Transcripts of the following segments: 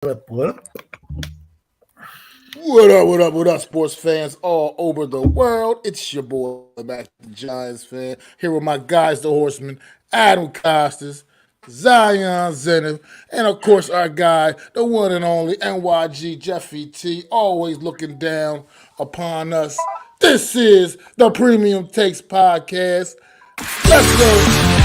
What? What up, sports fans all over the world? It's your boy, MacDaGiantsFan, here with my guys, the Horsemen, Adam Costas, Zion Zenith, and of course our guy, the one and only NYG Jeffy T, always looking down upon us. This is the Premium Takes Podcast. Let's go.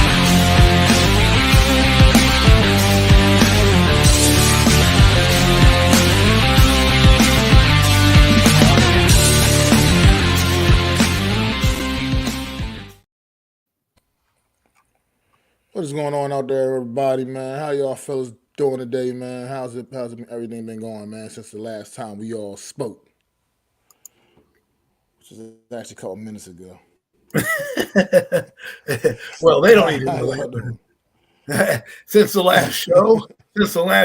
What is going on out there, everybody, man? How y'all fellas doing today, man? Everything been going, man, since the last time we all spoke, which is actually a couple minutes ago. Well, they don't even How know y'all doing? that. Since the last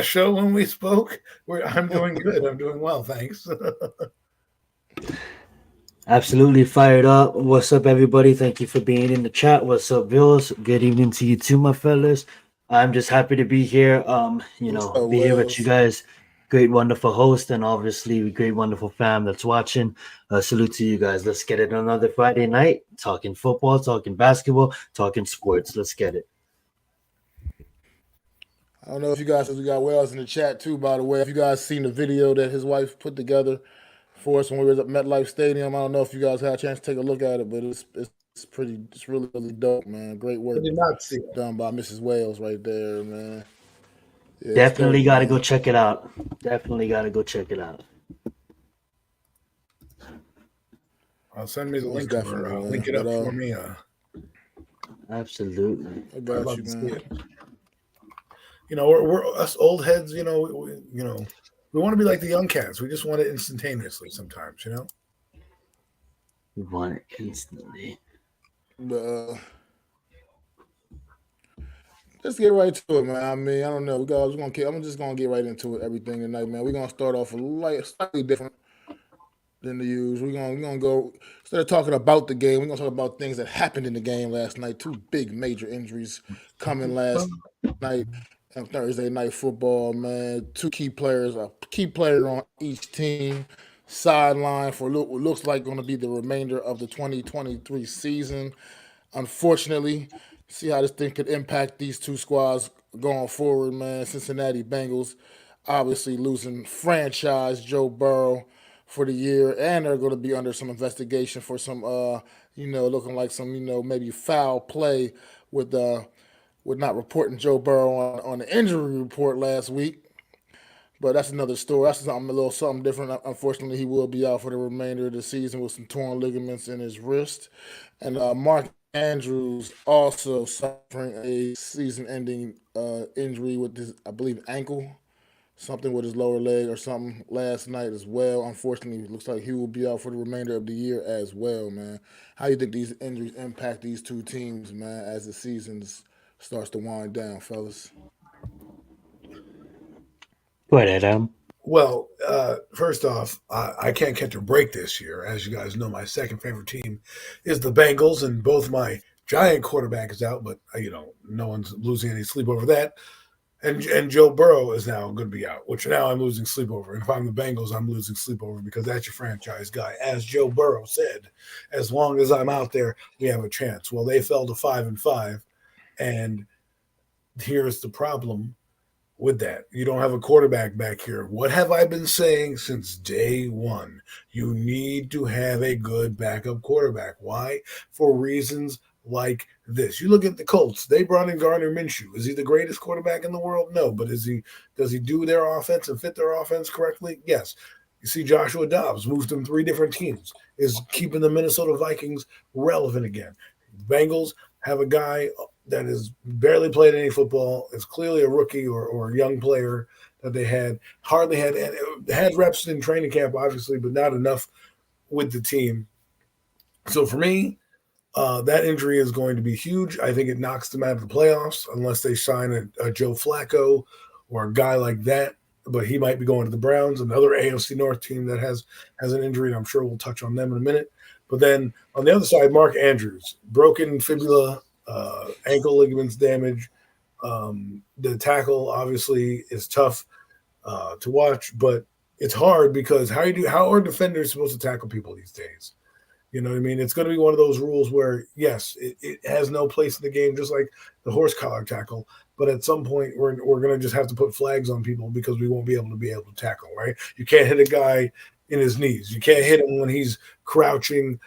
show when we spoke, I'm doing good. I'm doing well, thanks. Absolutely fired up. What's up, everybody? Thank you for being in the chat. What's up, Bills? Good evening to you too, my fellas. I'm just happy to be here. What's up, Be here with you Wells? guys. Great, wonderful host, and obviously great, wonderful fam that's watching. Salute to you guys. Let's get it another Friday night. Talking football, talking basketball, talking sports. Let's get it. I don't know if you guys, we got Wells in the chat too, by the way. If you guys seen the video that his wife put together for us when we were at MetLife Stadium, I don't know if you guys had a chance to take a look at it, but it's really dope, man. Great I work did not see it. done by Mrs. Wales right there, man. Yeah, it's Definitely dope, got to go man. check it out. Definitely got to go check it out. I'll send me the Most link definitely, or man. link it But up for me. Absolutely. I I'd got love you, to see man. it. We're us old heads. We want to be like the young cats. We just want it instantaneously sometimes. We want it instantly. But let's get right to it, man. I mean, I don't know. I'm just gonna get right into it. Everything tonight, man. We're gonna start off slightly different than the usual. We're gonna go instead of talking about the game. We're gonna talk about things that happened in the game last night. Two big major injuries coming last night and Thursday night football, man. Two key player on each team sideline for what looks like going to be the remainder of the 2023 season. Unfortunately, see how this thing could impact these two squads going forward, man. Cincinnati Bengals obviously losing franchise Joe Burrow for the year, and they're going to be under some investigation for some, looking like some, maybe foul play with with not reporting Joe Burrow on the injury report last week. But that's another story. That's something a little something different. Unfortunately, he will be out for the remainder of the season with some torn ligaments in his wrist. And Mark Andrews also suffering a season-ending injury with his, I believe, ankle, something with his lower leg or something last night as well. Unfortunately, it looks like he will be out for the remainder of the year as well, man. How do you think these injuries impact these two teams, man, as the season starts to wind down, fellas? Go ahead, Adam. Well, first off, I can't catch a break this year. As you guys know, my second favorite team is the Bengals, and both my giant quarterback is out, but no one's losing any sleep over that. And Joe Burrow is now going to be out, which now I'm losing sleep over. And if I'm the Bengals, I'm losing sleep over because that's your franchise guy. As Joe Burrow said, as long as I'm out there, we have a chance. Well, they fell to 5-5, and here's the problem with that. You don't have a quarterback back here. What have I been saying since day one? You need to have a good backup quarterback. Why? For reasons like this. You look at the Colts. They brought in Gardner Minshew. Is he the greatest quarterback in the world? No. But does he do their offense and fit their offense correctly? Yes. You see Joshua Dobbs moved them three different teams. Is keeping the Minnesota Vikings relevant again. Bengals have a guy that has barely played any football, is clearly a rookie or a young player that they hardly had reps in training camp, obviously, but not enough with the team. So for me, that injury is going to be huge. I think it knocks them out of the playoffs unless they sign a Joe Flacco or a guy like that. But he might be going to the Browns, another AFC North team that has an injury, and I'm sure we'll touch on them in a minute. But then on the other side, Mark Andrews, broken fibula, ankle ligaments damage. The tackle obviously is tough. to watch, but it's hard because how are defenders supposed to tackle people these days? You know what I mean? It's going to be one of those rules where, yes, it has no place in the game, just like the horse collar tackle. But at some point, we're going to just have to put flags on people because we won't be able to tackle, right? You can't hit a guy in his knees. You can't hit him when he's crouching,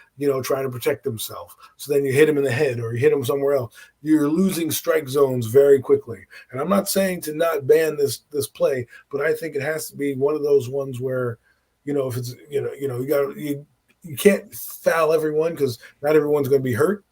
trying to protect himself. So then you hit him in the head or you hit him somewhere else. You're losing strike zones very quickly. And I'm not saying to not ban this play, but I think it has to be one of those ones where, if it's you can't foul everyone because not everyone's going to be hurt,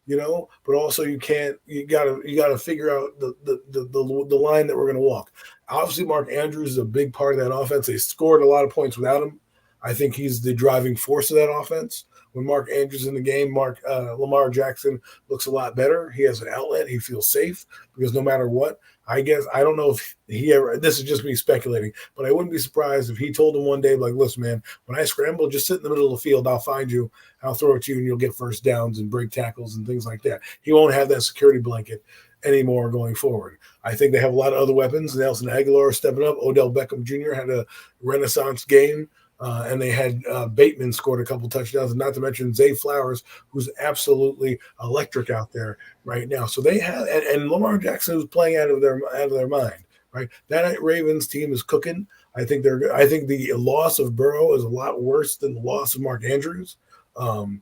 but also you gotta figure out the line that we're going to walk. Obviously, Mark Andrews is a big part of that offense. They scored a lot of points without him. I think he's the driving force of that offense. When Mark Andrews is in the game, Lamar Jackson looks a lot better. He has an outlet. He feels safe because no matter what, I guess I don't know if he ever. This is just me speculating, but I wouldn't be surprised if he told him one day, like, "Listen, man, when I scramble, just sit in the middle of the field. I'll find you. I'll throw it to you, and you'll get first downs and break tackles and things like that." He won't have that security blanket anymore going forward. I think they have a lot of other weapons. Nelson Aguilar stepping up. Odell Beckham Jr. had a renaissance game. And they had Bateman scored a couple touchdowns, and not to mention Zay Flowers, who's absolutely electric out there right now. So they have, and Lamar Jackson, who's playing out of their mind, right? That Ravens team is cooking. I think the loss of Burrow is a lot worse than the loss of Mark Andrews. In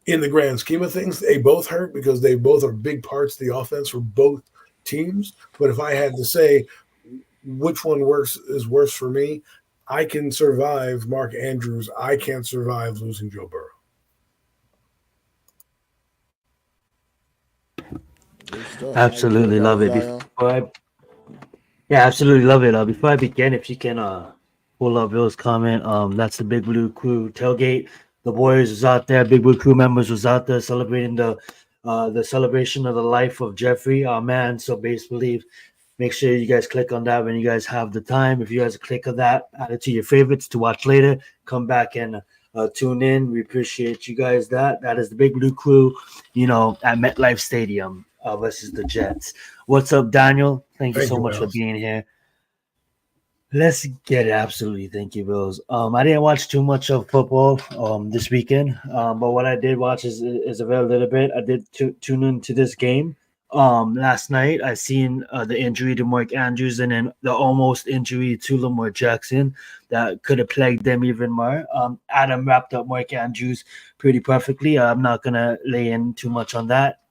the grand scheme of things, they both hurt because they both are big parts of the offense for both teams. But if I had to say which one is worse for me, I can survive Mark Andrews. I can't survive losing Joe Burrow. Absolutely love it. Absolutely love it. Before I begin, if you can pull up Bill's comment, that's the Big Blue Crew tailgate. The Warriors was out there. Big Blue Crew members was out there celebrating the celebration of the life of Jeffrey, our man. So base believe. Make sure you guys click on that when you guys have the time. If you guys click on that, add it to your favorites to watch later. Come back and tune in. We appreciate you guys. That is the Big Blue Crew, at MetLife Stadium versus the Jets. What's up, Daniel? Thank you so much for being here. Let's get it. Absolutely. Thank you, Bills. I didn't watch too much of football this weekend, but what I did watch is a very little bit. I did tune into this game. Last night I seen the injury to Mark Andrews and then the almost injury to Lamar Jackson that could have plagued them even more. Adam wrapped up Mark Andrews pretty perfectly. I'm not gonna lay in too much on that.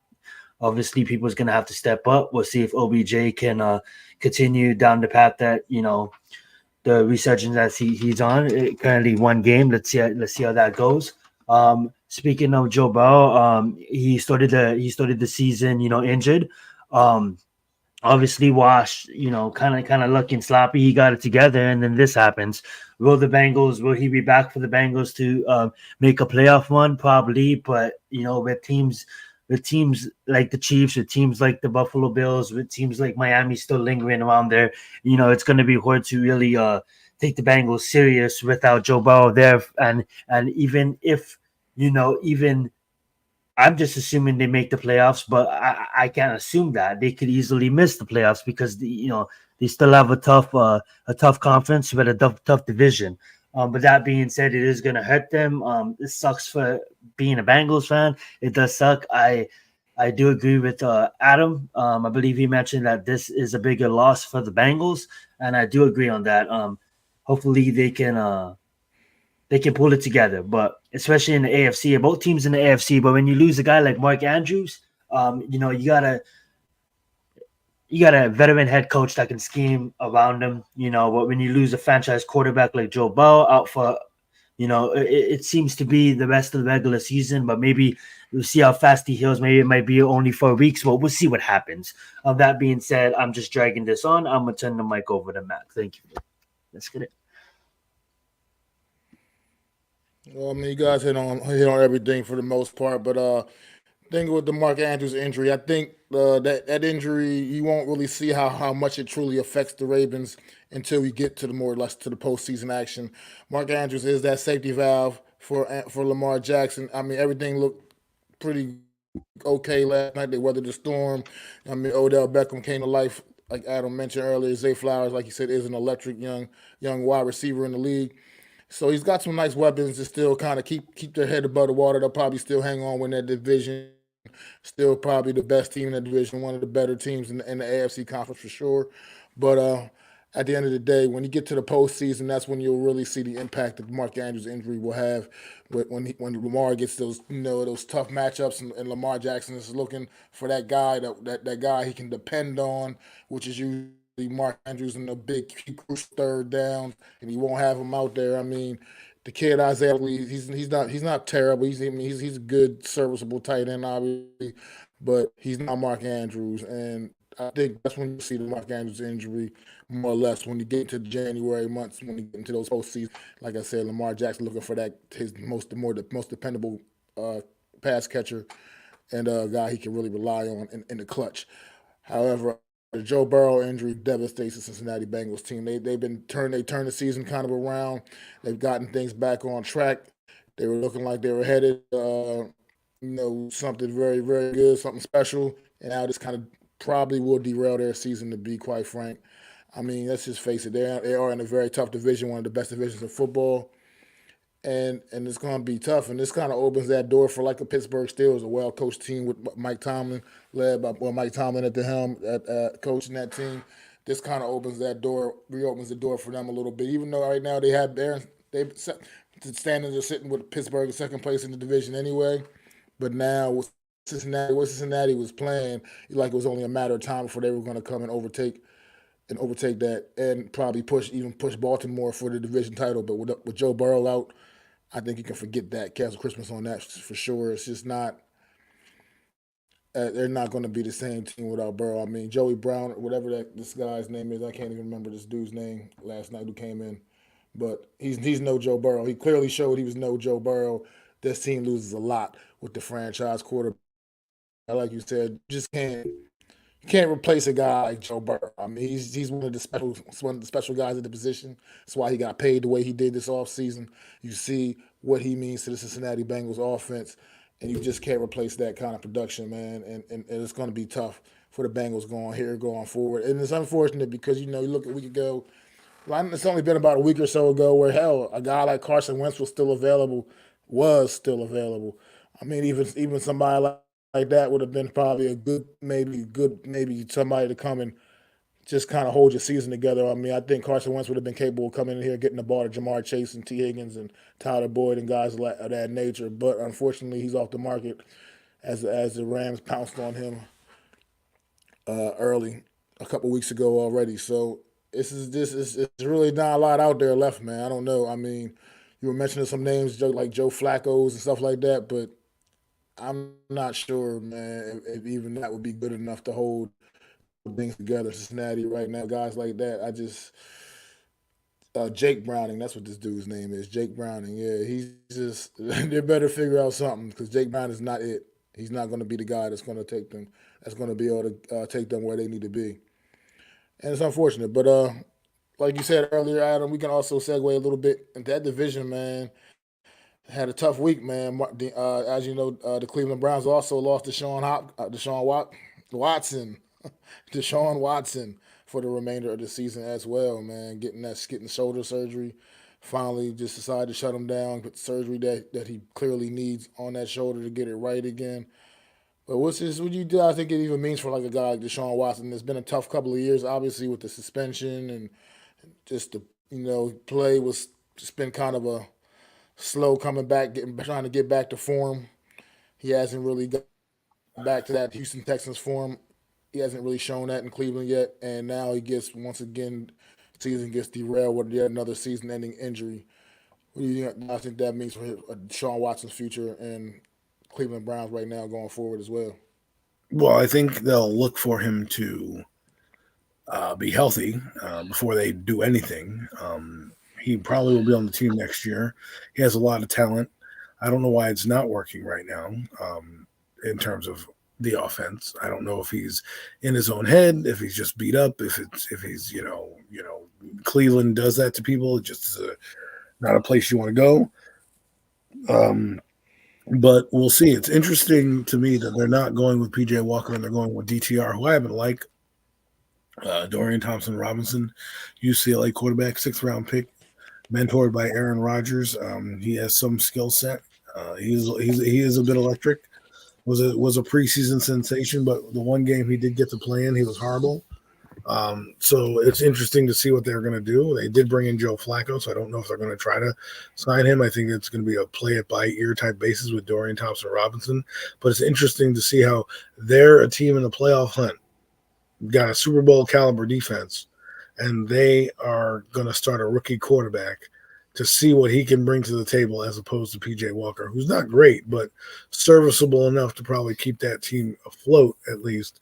Obviously, people's gonna have to step up. We'll see if OBJ can continue down the path that the resurgence that he's on. Currently one game. Let's see how that goes. Speaking of Joe Burrow, he started the season, injured. Obviously washed, kind of looking sloppy. He got it together, and then this happens. Will he be back for the Bengals to make a playoff run? Probably, but with teams like the Chiefs, with teams like the Buffalo Bills, with teams like Miami still lingering around there, it's going to be hard to really take the Bengals serious without Joe Burrow there. And even if, even I'm just assuming they make the playoffs, but I can't assume that they could easily miss the playoffs because they still have a tough conference with a tough division. But that being said, it is going to hurt them. It sucks for being a Bengals fan. It does suck. I do agree with Adam. I believe he mentioned that this is a bigger loss for the Bengals, and I do agree on that. Hopefully they can pull it together, but especially in the AFC, both teams in the AFC. But when you lose a guy like Mark Andrews, you got a veteran head coach that can scheme around him, but when you lose a franchise quarterback like Joe Burrow out for, it seems to be the rest of the regular season, but maybe we'll see how fast he heals. Maybe it might be only 4 weeks, but we'll see what happens. That being said, I'm just dragging this on. I'm going to turn the mic over to Mac. Thank you. Let's get it. Well, you guys hit on everything for the most part, but thing with the Mark Andrews injury, I think that injury, you won't really see how much it truly affects the Ravens until we get to the postseason action. Mark Andrews is that safety valve for Lamar Jackson. I mean, everything looked pretty okay last night. They weathered the storm. I mean, Odell Beckham came to life like Adam mentioned earlier, Zay Flowers, like you said, is an electric young wide receiver in the league. So he's got some nice weapons to still kind of keep their head above the water. They'll probably still hang on win that division. Still probably the best team in the division, one of the better teams in the AFC conference for sure. But at the end of the day, when you get to the postseason, that's when you'll really see the impact that Mark Andrews' injury will have when Lamar gets those those tough matchups and Lamar Jackson is looking for that guy that guy he can depend on, which is usually Mark Andrews in the big crucial third down, and he won't have him out there. I mean, the kid Isaiah, he's not terrible. He's a good serviceable tight end, obviously, but he's not Mark Andrews, and I think that's when you see the Mark Andrews injury more or less when you get into the January months, when you get into those postseason. Like I said, Lamar Jackson looking for that his most dependable pass catcher and a guy he can really rely on in the clutch. However, the Joe Burrow injury devastates the Cincinnati Bengals team. They turned the season kind of around. They've gotten things back on track. They were looking like they were headed, something very very good, something special, and now this kind of probably will derail their season. To be quite frank, I mean, let's just face it. They are in a very tough division, one of the best divisions in football, and it's going to be tough. And this kind of opens that door for like a Pittsburgh Steelers, a well-coached team with Mike Tomlin, led by Mike Tomlin at the helm, coaching that team. This kind of reopens the door for them a little bit. Even though right now the standings are sitting with Pittsburgh in second place in the division anyway, but now with Cincinnati was playing, like it was only a matter of time before they were going to come and overtake that and probably push Baltimore for the division title. But with Joe Burrow out, I think you can forget that. Cancel Christmas on that for sure. It's just not. They're not going to be the same team without Burrow. I mean, Joey Brown, whatever this guy's name is, I can't even remember this dude's name last night who came in, but he's no Joe Burrow. He clearly showed he was no Joe Burrow. This team loses a lot with the franchise quarterback. Like you said, just can't replace a guy like Joe Burrow. I mean, he's one of the special guys at the position. That's why he got paid the way he did this offseason. You see what he means to the Cincinnati Bengals offense, and you just can't replace that kind of production, man. And it's going to be tough for the Bengals going forward. And it's unfortunate because you look a week ago. It's only been about a week or so ago where a guy like Carson Wentz was still available. I mean, even somebody like that would have been probably a good maybe somebody to come and just kind of hold your season together. I mean, I think Carson Wentz would have been capable of coming in here, getting the ball to Jamar Chase and T. Higgins and Tyler Boyd and guys of that nature. But unfortunately, he's off the market as the Rams pounced on him early a couple weeks ago already. So it's really not a lot out there left, man. I don't know. I mean, you were mentioning some names like Joe Flacco's and stuff like that, but I'm not sure, man, if even that would be good enough to hold things together. Cincinnati right now, guys like that. I just Jake Browning, that's what this dude's name is. Jake Browning. Yeah, he's just they better figure out something because Jake Browning is not it. He's not going to be the guy that's going to take them. That's going to be able to take them where they need to be. And it's unfortunate, but like you said earlier, Adam, we can also segue a little bit into that division, man. Had a tough week, man. As you know, the Cleveland Browns also lost Deshaun Watson for the remainder of the season as well, man. Getting shoulder surgery. Finally just decided to shut him down, get surgery that he clearly needs on that shoulder to get it right again. But what you do? I think it even means for like a guy like Deshaun Watson. It's been a tough couple of years, obviously, with the suspension and just the play was just been kind of a slow coming back, trying to get back to form. He hasn't really got back to that Houston Texans form. He hasn't really shown that in Cleveland yet, and now he gets once again, season gets derailed with yet another season-ending injury. What do you think? I think that means for Deshaun Watson's future and Cleveland Browns right now going forward as well. Well, I think they'll look for him to be healthy before they do anything. He probably will be on the team next year. He has a lot of talent. I don't know why it's not working right now in terms of the offense. I don't know if he's in his own head, if he's just beat up, if he's Cleveland does that to people. It just is not a place you want to go. But we'll see. It's interesting to me that they're not going with PJ Walker and they're going with DTR, who I happen to like. Dorian Thompson-Robinson, UCLA quarterback, 6th-round pick, mentored by Aaron Rodgers. He has some skill set. He is a bit electric. Was a preseason sensation, but the one game he did get to play in, he was horrible. So it's interesting to see what they're going to do. They did bring in Joe Flacco, so I don't know if they're going to try to sign him. I think it's going to be a play it by ear type basis with Dorian Thompson-Robinson. But it's interesting to see how they're a team in the playoff hunt, got a Super Bowl caliber defense, and they are going to start a rookie quarterback to see what he can bring to the table as opposed to PJ Walker, who's not great, but serviceable enough to probably keep that team afloat at least.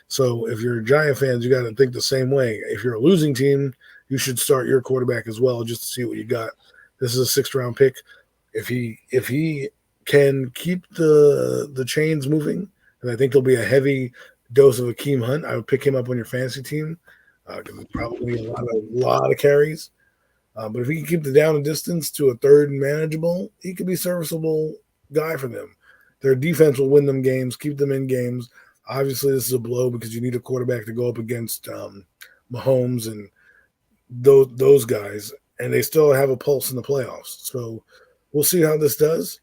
So if you're Giant fans, you got to think the same way. If you're a losing team, you should start your quarterback as well just to see what you got. This is a 6th-round pick. If he can keep the chains moving, and I think he'll be a heavy dose of Akeem Hunt, I would pick him up on your fantasy team because it's probably a lot of carries. But if he can keep the down and distance to a third and manageable, he could be a serviceable guy for them. Their defense will win them games, keep them in games. Obviously, this is a blow because you need a quarterback to go up against Mahomes and those guys, and they still have a pulse in the playoffs. So we'll see how this does.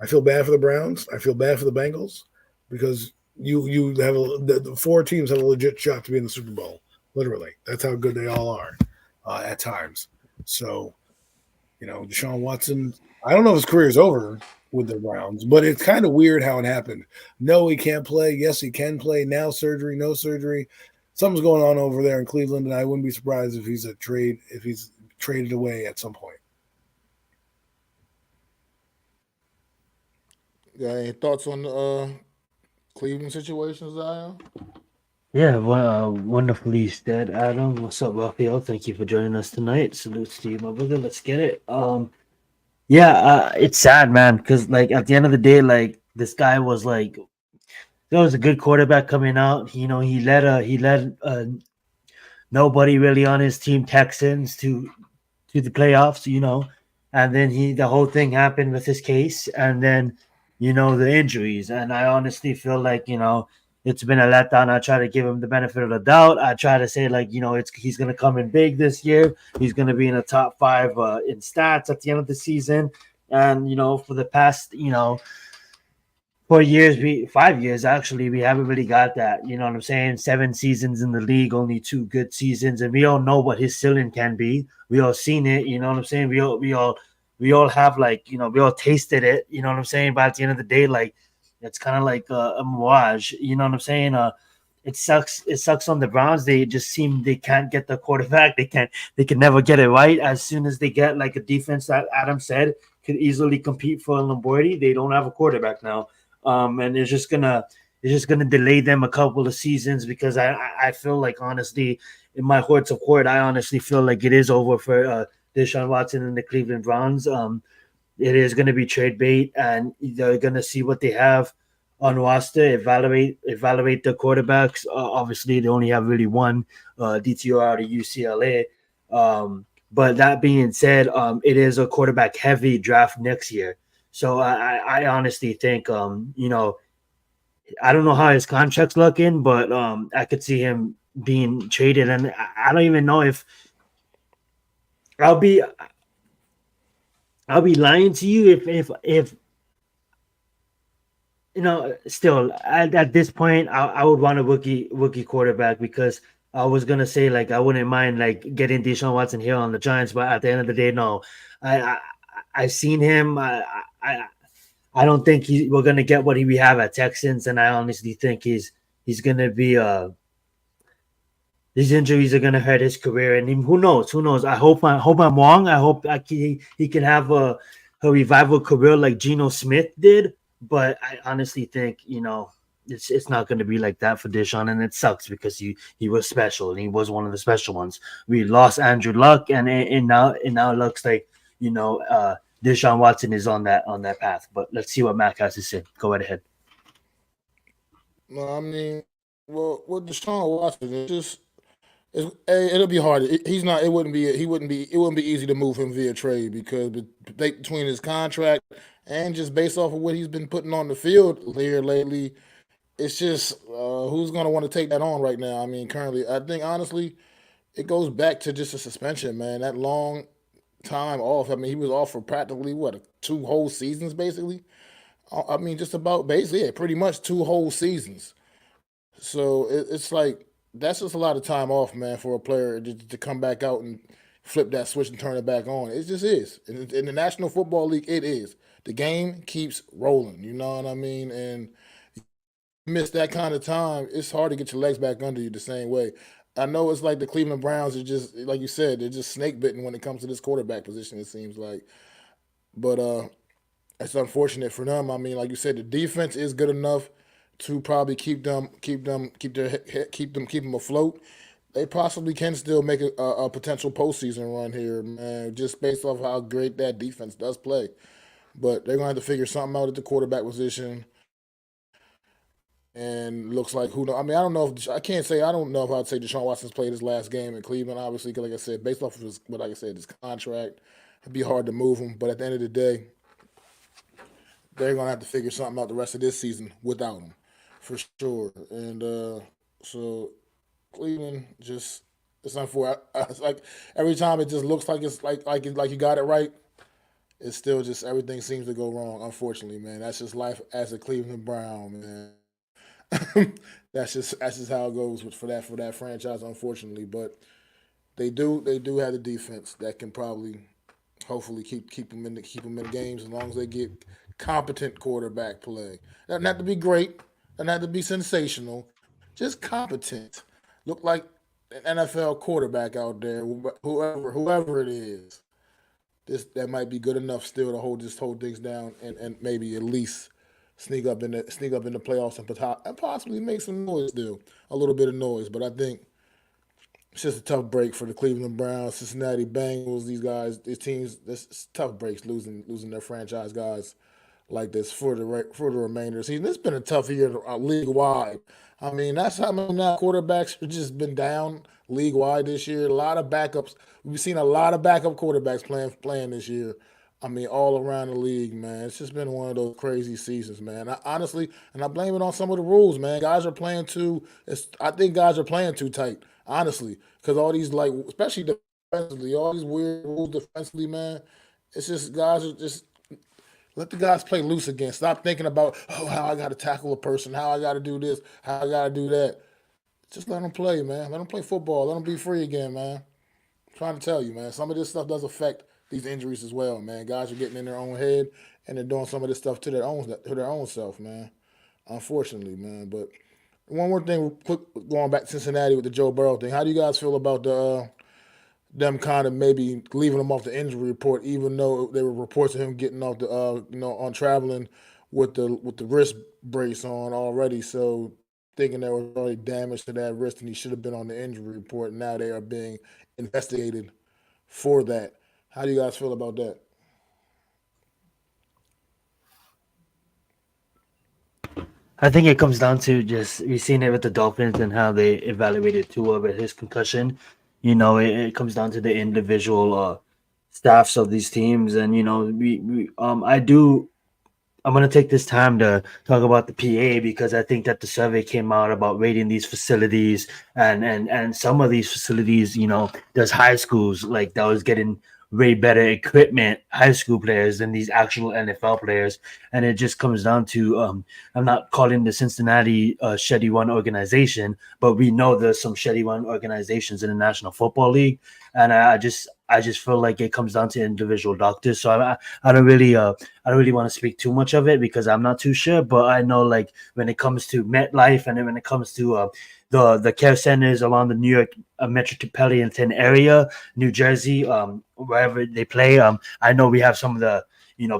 I feel bad for the Browns. I feel bad for the Bengals because you have the 4 teams have a legit shot to be in the Super Bowl. Literally, that's how good they all are at times. So, Deshaun Watson, I don't know if his career is over with the Browns, but it's kind of weird how it happened. No, he can't play. Yes, he can play. Now surgery, no surgery. Something's going on over there in Cleveland, and I wouldn't be surprised if he's traded away at some point. Got any thoughts on the Cleveland situation, Zion? Yeah, well, wonderfully said, Adam. What's up, Raphael? Thank you for joining us tonight. Salute to you, my brother. Let's get it. It's sad, man, because like at the end of the day, like this guy was like, there was a good quarterback coming out. He led nobody really on his team, Texans, to the playoffs. And then the whole thing happened with his case, and then the injuries. And I honestly feel like it's been a letdown. I try to give him the benefit of the doubt. I try to say like he's going to come in big this year. He's going to be in the top 5 in stats at the end of the season. And for the past 5 years actually, we haven't really got that. You know what I'm saying? 7 seasons in the league, only 2 good seasons, and we all know what his ceiling can be. We all seen it. You know what I'm saying? We all have like we all tasted it. You know what I'm saying? But at the end of the day, like it's kind of like a mirage. You know what I'm saying? It sucks. It sucks on the Browns. They just seem they can't get the quarterback. They can never get it right. As soon as they get like a defense that Adam said could easily compete for a Lombardi, they don't have a quarterback now. And it's just gonna delay them a couple of seasons because I feel like honestly in my hearts of heart I honestly feel like it is over for Deshaun Watson and the Cleveland Browns. It is going to be trade bait, and they're going to see what they have on roster, evaluate the quarterbacks. Obviously, they only have really one DTR out of UCLA. But that being said, it is a quarterback heavy draft next year. So I honestly think, I don't know how his contract's looking, but I could see him being traded. And I don't even know if I'll be lying to you if still at this point I would want a rookie quarterback because I was gonna say like I wouldn't mind like getting Deshaun Watson here on the Giants, but at the end of the day, no. I've seen him. I don't think we're gonna get what we have at Texans, and I honestly think he's gonna be these injuries are gonna hurt his career, and who knows? I hope I'm wrong. I hope he can have a revival career like Geno Smith did, but I honestly think it's not going to be like that for Deshaun, and it sucks because he was special and he was one of the special ones. We lost Andrew Luck, and now it looks like Deshaun Watson is on that path. But let's see what Mac has to say. Go right ahead. No, I mean, well, with Deshaun Watson, it'll be hard. He's not. It wouldn't be easy to move him via trade because between his contract and just based off of what he's been putting on the field here lately, it's just who's going to want to take that on right now. I mean, currently, I think honestly, it goes back to just a suspension, man. That long time off. I mean, he was off for practically what 2 whole seasons, basically. I mean, just about basically, yeah, pretty much 2 whole seasons. So it's like that's just a lot of time off, man, for a player to come back out and flip that switch and turn it back on. It just is. In the National Football League, it is. The game keeps rolling. You know what I mean? And you miss that kind of time, it's hard to get your legs back under you the same way. I know it's like the Cleveland Browns are just like you said, they're just snake bitten when it comes to this quarterback position. It seems like, but it's unfortunate for them. I mean, like you said, the defense is good enough to probably keep them afloat. They possibly can still make a potential postseason run here, man, just based off how great that defense does play. But they're gonna have to figure something out at the quarterback position. And looks like who know. I mean, I don't know if I can't say I don't know if I'd say Deshaun Watson's played his last game in Cleveland. Obviously, 'cause like I said, based off of like I said, his contract, it'd be hard to move him. But at the end of the day, they're gonna have to figure something out the rest of this season without him, for sure. And so Cleveland just it's unfortunate. It's like every time it just looks like it's like you got it right. It's still just everything seems to go wrong. Unfortunately, man, that's just life as a Cleveland Brown, man. That's just how it goes for that franchise, unfortunately. But they do have the defense that can probably hopefully keep them in the games as long as they get competent quarterback play. Doesn't have to be great, doesn't have to be sensational, just competent. Look like an NFL quarterback out there, whoever it is. This that might be good enough still to hold things down and maybe at least sneak up in the playoffs and possibly make some noise still, a little bit of noise. But I think it's just a tough break for the Cleveland Browns, Cincinnati Bengals. These teams, this tough breaks losing their franchise guys like this for the remainder of the season. It's been a tough year league wide. I mean, that's how many now quarterbacks have just been down league wide this year. A lot of backups. We've seen a lot of backup quarterbacks playing this year. I mean, all around the league, man. It's just been one of those crazy seasons, man. Honestly, and I blame it on some of the rules, man. Guys are playing too. I think guys are playing too tight, honestly, because all these like, especially defensively, all these weird rules defensively, man. It's just guys are just let the guys play loose again. Stop thinking about how I got to tackle a person, how I got to do this, how I got to do that. Just let them play, man. Let them play football. Let them be free again, man. I'm trying to tell you, man. Some of this stuff does affect these injuries as well, man. Guys are getting in their own head and they're doing some of this stuff to their own self, man. Unfortunately, man. But one more thing, quick, going back to Cincinnati with the Joe Burrow thing. How do you guys feel about them kind of maybe leaving him off the injury report, even though there were reports of him getting off the on traveling with the wrist brace on already, so thinking there was already damage to that wrist and he should have been on the injury report. Now they are being investigated for that. How do you guys feel about that? I think it comes down to just we've seen it with the Dolphins and how they evaluated Tua with his concussion. It comes down to the individual staffs of these teams, and I'm gonna take this time to talk about the PA because I think that the survey came out about rating these facilities and some of these facilities, there's high schools like that was getting way better equipment, high school players than these actual NFL players, and it just comes down to I'm not calling the Cincinnati Shetty One organization, but we know there's some Shetty One organizations in the National Football League, and I just feel like it comes down to individual doctors. So I don't really I don't really want to speak too much of it because I'm not too sure. But I know like when it comes to MetLife and then when it comes to the care centers around the New York metropolitan area, New Jersey, wherever they play, I know we have some of the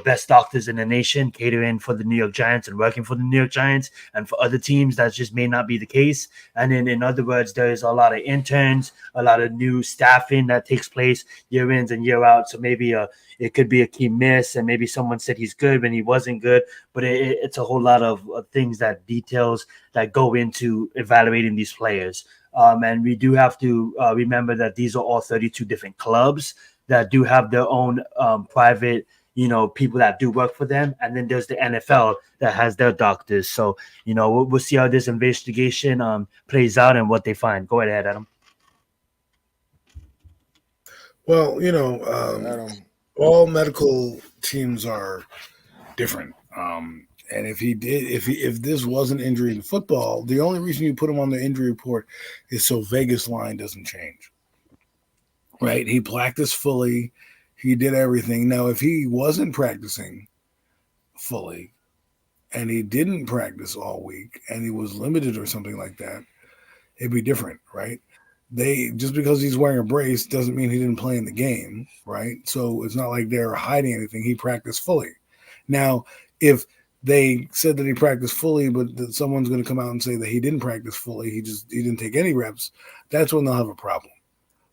best doctors in the nation catering for the New York Giants and working for the New York Giants, and for other teams that just may not be the case. And then in other words, there is a lot of interns, a lot of new staffing that takes place year in and year out. So maybe it could be a key miss, and maybe someone said he's good when he wasn't good. But it's a whole lot of things, that details that go into evaluating these players. And we do have to remember that these are all 32 different clubs that do have their own private people that do work for them, and then there's the NFL that has their doctors. So we'll see how this investigation plays out and what they find. Go ahead, Adam. Well, Adam. all medical teams are different. And if this was an injury in football, the only reason you put him on the injury report is so Vegas line doesn't change. Right? He practiced fully. He did everything. Now, if he wasn't practicing fully and he didn't practice all week and he was limited or something like that, it'd be different, right? Just because he's wearing a brace doesn't mean he didn't play in the game, right? So it's not like they're hiding anything. He practiced fully. Now, if they said that he practiced fully, but that someone's going to come out and say that he didn't practice fully, he didn't take any reps, that's when they'll have a problem.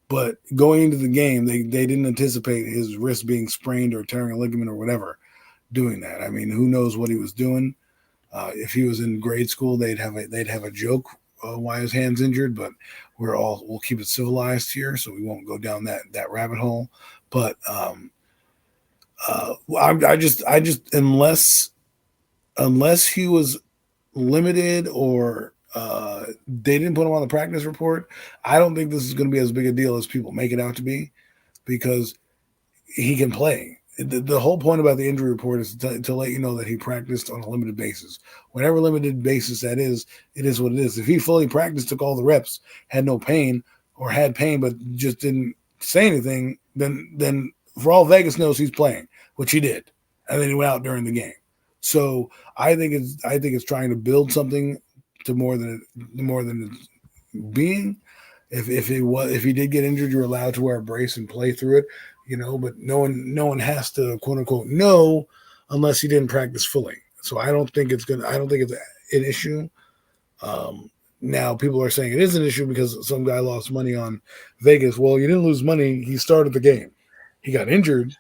But going into the game, they didn't anticipate his wrist being sprained or tearing a ligament or whatever doing that. I mean, who knows what he was doing? If he was in grade school, they'd have a joke why his hand's injured, but we'll keep it civilized here, so we won't go down that rabbit hole. But I just unless he was limited or they didn't put him on the practice report, I don't think this is going to be as big a deal as people make it out to be, because he can play. The whole point about the injury report is to let you know that he practiced on a limited basis. Whatever limited basis that is, it is what it is. If he fully practiced, took all the reps, had no pain, or had pain but just didn't say anything, then for all Vegas knows, he's playing, which he did, and then he went out during the game. So I think it's trying to build something to more than it's being. If he did get injured, you're allowed to wear a brace and play through it, but no one has to quote unquote know unless he didn't practice fully. So I don't think it's an issue. Now people are saying it is an issue because some guy lost money on Vegas. Well, you didn't lose money. He started the game. He got injured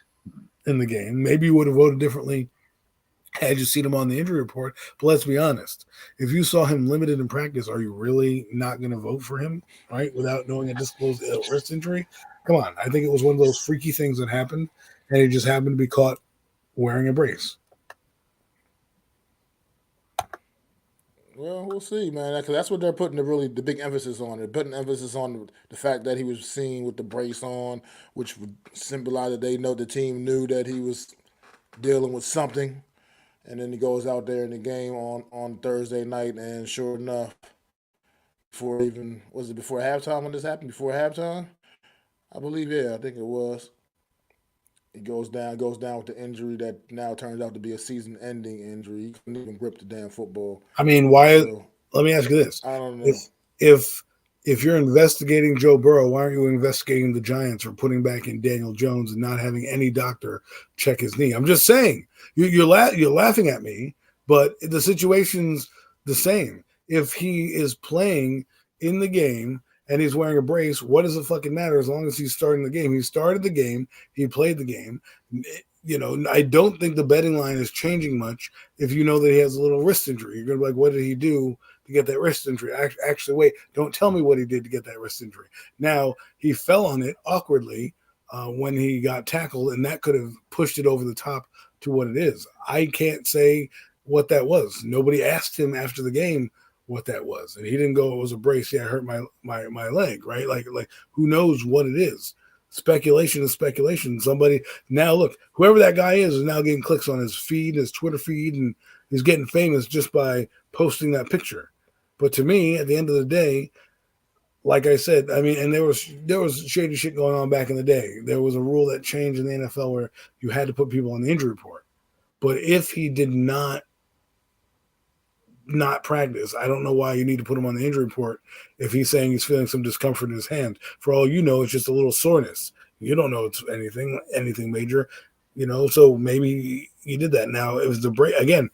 in the game. Maybe you would have voted differently had you seen him on the injury report. But let's be honest. If you saw him limited in practice, are you really not going to vote for him, right, without knowing a disclosed wrist injury? Come on. I think it was one of those freaky things that happened, and he just happened to be caught wearing a brace. Well, we'll see, man. Because that's what they're putting the big emphasis on. They're putting emphasis on the fact that he was seen with the brace on, which would symbolize that the team knew that he was dealing with something. And then he goes out there in the game on Thursday night, and sure enough, before halftime when this happened? Before halftime, I believe. Yeah, I think it was. He goes down with the injury that now turns out to be a season-ending injury. He couldn't even grip the damn football. I mean, why? So, let me ask you this: I don't know. If you're investigating Joe Burrow, why aren't you investigating the Giants for putting back in Daniel Jones and not having any doctor check his knee? I'm just saying. You're laughing at me, but the situation's the same. If he is playing in the game and he's wearing a brace, what does it fucking matter as long as he's starting the game? He started the game. He played the game. I don't think the betting line is changing much if you know that he has a little wrist injury. You're going to be like, what did he do to get that wrist injury? Actually, wait, don't tell me what he did to get that wrist injury. Now, he fell on it awkwardly when he got tackled, and that could have pushed it over the top to what it is. I can't say what that was. Nobody asked him after the game what that was, and he didn't go, it was a brace. Yeah, I hurt my leg, right? Like who knows what it is? Speculation is speculation. Somebody now look, whoever that guy is now getting clicks on his feed, his Twitter feed, and he's getting famous just by posting that picture. But to me, at the end of the day, like I said, I mean, and there was shady shit going on back in the day. There was a rule that changed in the NFL where you had to put people on the injury report. But if he did not practice, I don't know why you need to put him on the injury report if he's saying he's feeling some discomfort in his hand. For all you know, it's just a little soreness. You don't know it's anything major, so maybe he did that. Now, it was the break. Again,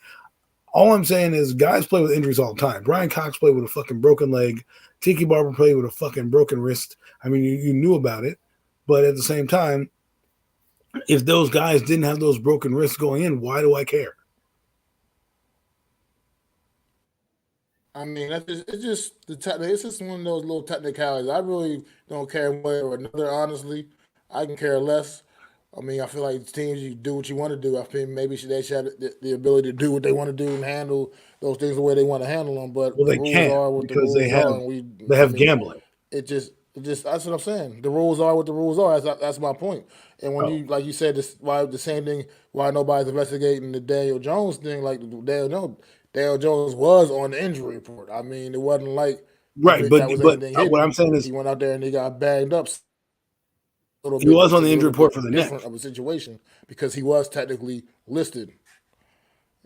all I'm saying is guys play with injuries all the time. Brian Cox played with a fucking broken leg. Tiki Barber played with a fucking broken wrist. I mean, you knew about it. But at the same time, if those guys didn't have those broken wrists going in, why do I care? I mean, it's just one of those little technicalities. I really don't care one way or another, honestly. I can care less. I mean, I feel like teams, you do what you want to do. I think maybe they should have the ability to do what they want to do and handle those things the way they want to handle them. But Well, the they rules can't are what the because they rules have are, and they I have mean, gambling. it just that's what I'm saying. The rules are what the rules are. That's my point. And when Oh, you, like you said, this why the same thing, why nobody's investigating the Daniel Jones thing, like Daniel Jones was on the injury report. I mean, it wasn't like right, that was but anything what I'm hidden. saying He is went out there and he got bagged up little he bit. was on It's the a injury little report for bit the different neck. of a situation because he was technically listed.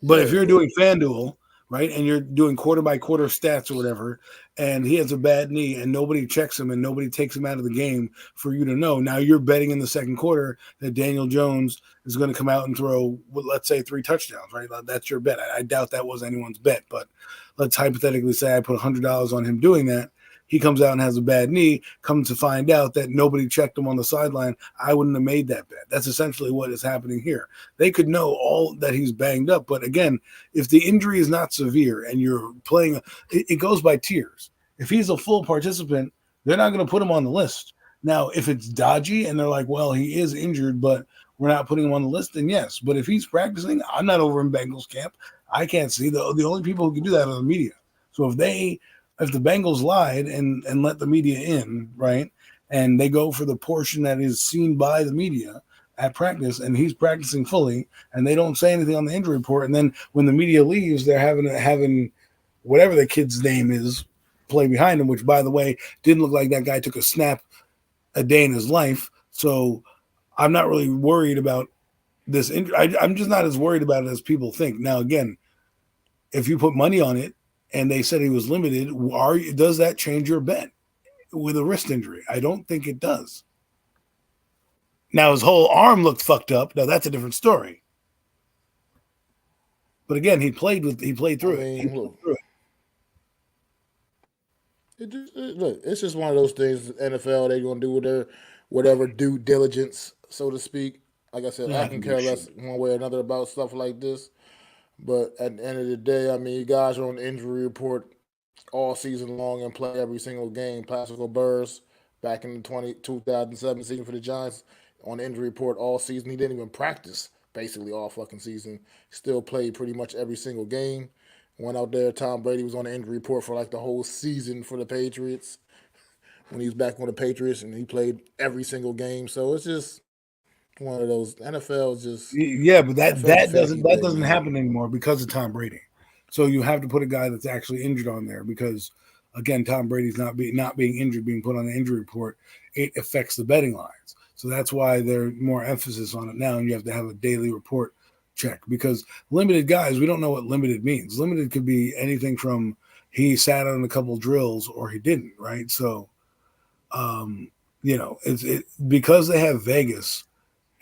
But if Yeah, you're but doing FanDuel, right, and you're doing quarter by quarter stats or whatever, and he has a bad knee and nobody checks him and nobody takes him out of the game for you to know, now you're betting in the second quarter that Daniel Jones is going to come out and throw, let's say, 3 touchdowns, right? That's your bet. I doubt that was anyone's bet, but let's hypothetically say I put $100 on him doing that. He comes out and has a bad knee, comes to find out that nobody checked him on the sideline. I wouldn't have made that bet. That's essentially what is happening here. They could know all that he's banged up, but again, if the injury is not severe and you're playing, it goes by tiers. If he's a full participant, they're not going to put him on the list. Now, if it's dodgy and they're like, well, he is injured, but we're not putting him on the list, then yes. But if he's practicing, I'm not over in Bengals camp. I can't see the only people who can do that are the media. So if the Bengals lied and let the media in, right, and they go for the portion that is seen by the media at practice, and he's practicing fully, and they don't say anything on the injury report, and then when the media leaves, they're having whatever the kid's name is play behind him, which by the way didn't look like that guy took a snap a day in his life. So I'm not really worried about this injury. I'm just not as worried about it as people think. Now again, if you put money on it and they said he was limited, does that change your bet with a wrist injury? I don't think it does. Now his whole arm looked fucked up. Now that's a different story. But again, he played I through it. He mean, played look, through it. look, it's just one of those things. NFL, they gonna do whatever due diligence, so to speak. Like I said, Yeah, I I can can do care shit. less one way or another about stuff like this. But at the end of the day, I mean, you guys are on the injury report all season long and play every single game. Plaxico Burress back in the 2007 season for the Giants on the injury report all season. He didn't even practice basically all fucking season. Still played pretty much every single game. Went out there. Tom Brady was on the injury report for like the whole season for the Patriots when he was back on the Patriots, and he played every single game. So it's just one of those. NFL is just Yeah, but that NFL is a that finicky doesn't that thing, doesn't man. happen anymore because of Tom Brady. So you have to put a guy that's actually injured on there because again, Tom Brady's not being injured, being put on the injury report. It affects the betting lines. So that's why there's more emphasis on it now, and you have to have a daily report check because limited guys, we don't know what limited means. Limited could be anything from he sat on a couple drills or he didn't, right? So um, it's because they have Vegas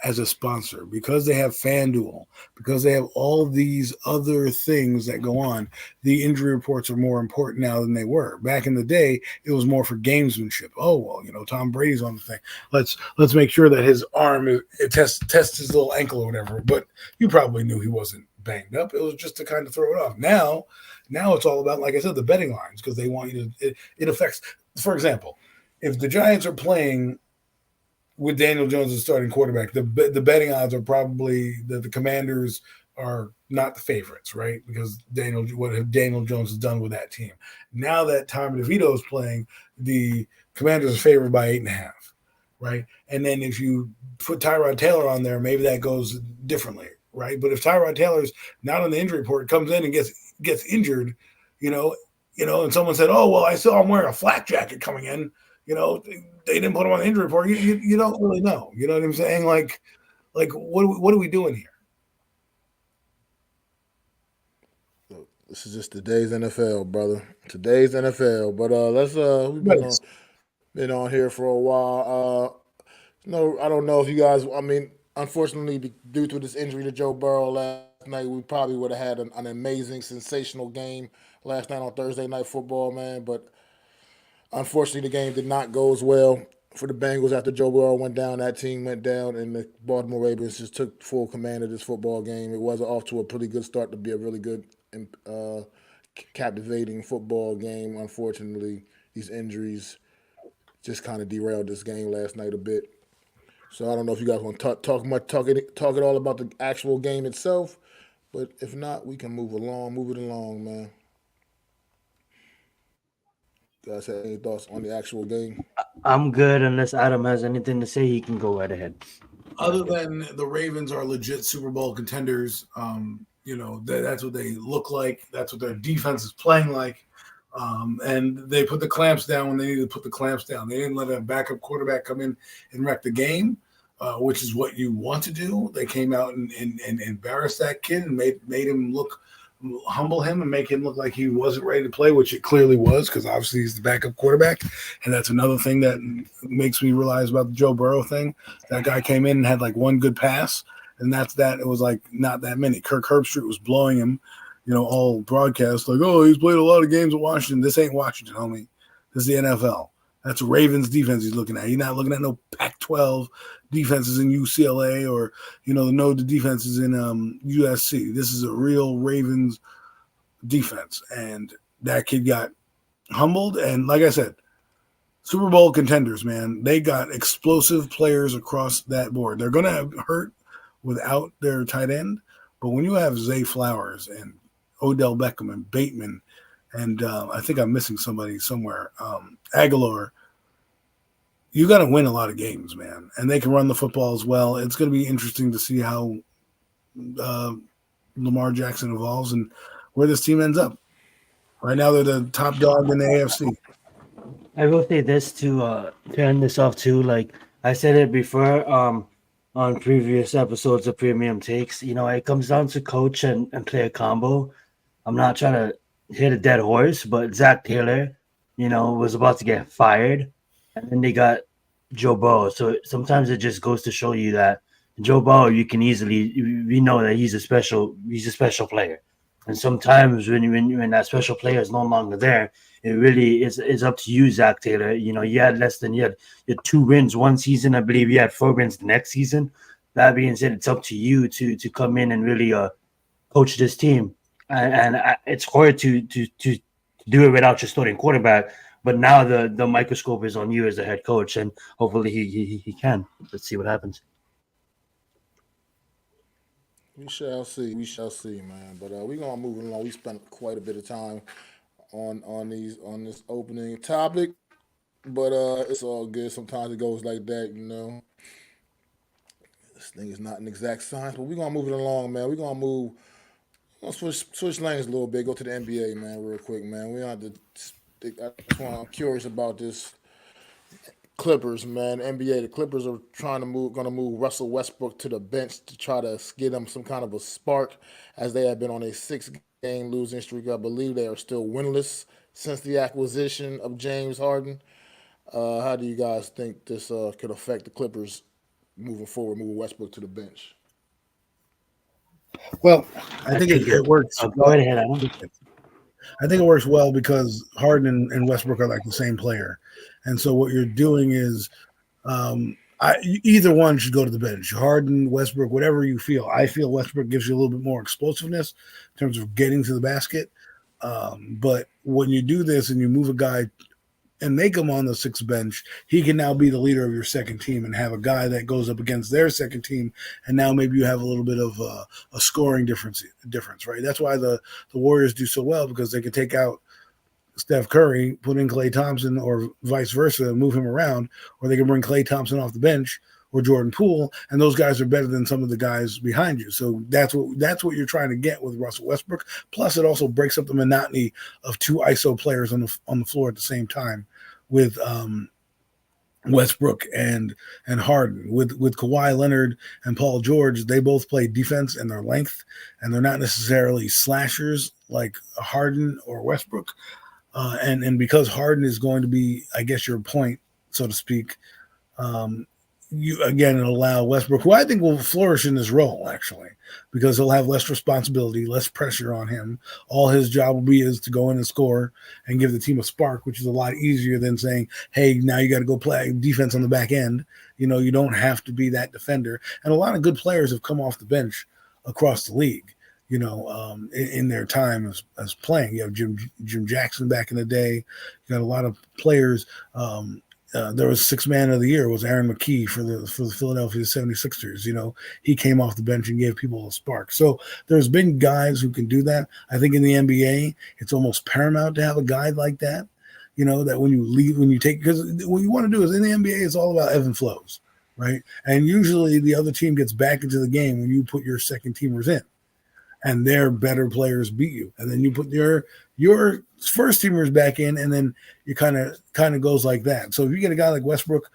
as a sponsor, because they have FanDuel, because they have all these other things that go on, the injury reports are more important now than they were. Back in the day, it was more for gamesmanship. Oh well, Tom Brady's on the thing. Let's make sure that his arm it test his little ankle or whatever. But you probably knew he wasn't banged up. It was just to kind of throw it off. Now it's all about, like I said, the betting lines because they want you to. It affects. For example, if the Giants are playing with Daniel Jones as starting quarterback, the betting odds are probably that the Commanders are not the favorites, right? Because what Daniel Jones has done with that team. Now that Tommy DeVito is playing, the Commanders are favored by 8.5, right? And then if you put Tyrod Taylor on there, maybe that goes differently, right? But if Tyrod Taylor's not on the injury report, comes in and gets injured, you know, and someone said, "Oh well, I saw him wearing a flak jacket coming in," they didn't put him on the injury report. You don't really know. You know what I'm saying? Like what are we doing here? This is just today's NFL, brother. Today's NFL. But let's we've Nice. been on here for a while. No, I don't know if you guys. I mean, unfortunately, due to this injury to Joe Burrow last night, we probably would have had an amazing, sensational game last night on Thursday Night Football, man. But unfortunately, the game did not go as well for the Bengals after Joe Burrow went down. That team went down, and the Baltimore Ravens just took full command of this football game. It was off to a pretty good start to be a really good, uh, captivating football game. Unfortunately, these injuries just kind of derailed this game last night a bit. So I don't know if you guys want to talk it all about the actual game itself, but if not, we can move it along, man. You guys have any thoughts on the actual game? I'm good unless Adam has anything to say. He can go right ahead. Other than the Ravens are legit Super Bowl contenders, that's what they look like. That's what their defense is playing like. And they put the clamps down when they needed to put the clamps down. They didn't let a backup quarterback come in and wreck the game, which is what you want to do. They came out and embarrassed that kid and made him humble him and make him look like he wasn't ready to play, which it clearly was, because obviously he's the backup quarterback. And that's another thing that makes me realize about the Joe Burrow thing. That guy came in and had like one good pass, and that's that. It was like not that many. Kirk Herbstreit was blowing him, all broadcast like, oh, he's played a lot of games with Washington. This ain't Washington, homie. This is the NFL. That's Ravens defense he's looking at. He's not looking at no Pac-12 defenses in UCLA or, the defenses in USC. This is a real Ravens defense. And that kid got humbled. And like I said, Super Bowl contenders, man. They got explosive players across that board. They're going to hurt without their tight end. But when you have Zay Flowers and Odell Beckham and Bateman, and I think I'm missing somebody somewhere, Aguilar, you got to win a lot of games, man. And they can run the football as well. It's going to be interesting to see how Lamar Jackson evolves and where this team ends up. Right now, they're the top dog in the AFC. I will say this to turn this off too. Like I said it before on previous episodes of Premium Takes, it comes down to coach and player combo. I'm not trying to hit a dead horse, but Zach Taylor, was about to get fired. And then they got Joe Burrow. So sometimes it just goes to show you that Joe Burrow, we know that he's a special player. And sometimes when that special player is no longer there, it really is up to you, Zach Taylor. You had you had 2 wins one season. I believe you had 4 wins the next season. That being said, it's up to you to come in and really coach this team. And it's hard to do it without your starting quarterback. But now the microscope is on you as a head coach, and hopefully he can. Let's see what happens. We shall see. We shall see, man. But we're gonna move along. We spent quite a bit of time on this opening topic, but it's all good. Sometimes it goes like that. This thing is not an exact science, but we're gonna move it along, man. We're gonna switch lanes a little bit. Go to the NBA, man, real quick, man. We don't have to. I'm curious about this Clippers, man. NBA, the Clippers are gonna move Russell Westbrook to the bench to try to get them some kind of a spark, as they have been on a 6-game losing streak. I believe they are still winless since the acquisition of James Harden. How do you guys think this could affect the Clippers moving forward, moving Westbrook to the bench? Well, I think it works. Go right ahead. I think it works well because Harden and Westbrook are like the same player. And so what you're doing is either one should go to the bench. Harden, Westbrook, whatever you feel. I feel Westbrook gives you a little bit more explosiveness in terms of getting to the basket. But when you do this and you move a guy and make him on the 6th bench, he can now be the leader of your second team and have a guy that goes up against their second team. And now maybe you have a little bit of a scoring difference, right? That's why the Warriors do so well, because they can take out Steph Curry, put in Klay Thompson, or vice versa, and move him around, or they can bring Klay Thompson off the bench or Jordan Poole, and those guys are better than some of the guys behind you. So that's what you're trying to get with Russell Westbrook. Plus, it also breaks up the monotony of 2 ISO players on the floor at the same time with Westbrook and Harden. With Kawhi Leonard and Paul George, they both play defense and their length, and they're not necessarily slashers like Harden or Westbrook. And because Harden is going to be, I guess, your point, so to speak, you again allow Westbrook, who I think will flourish in this role, actually, because he'll have less responsibility, less pressure on him. All his job will be is to go in and score and give the team a spark, which is a lot easier than saying, hey, now you got to go play defense on the back end. You don't have to be that defender. And a lot of good players have come off the bench across the league, in their time as playing. You have Jim Jackson back in the day. You got a lot of players there was sixth man of the year was Aaron McKee for the Philadelphia 76ers. He came off the bench and gave people a spark. So there's been guys who can do that. I think in the NBA, it's almost paramount to have a guy like that. That when you take, because what you want to do is in the NBA, it's all about ebb and flows, right? And usually the other team gets back into the game when you put your second teamers in, and their better players beat you, and then you put your first teamers back in, and then you kind of goes like that. So if you get a guy like Westbrook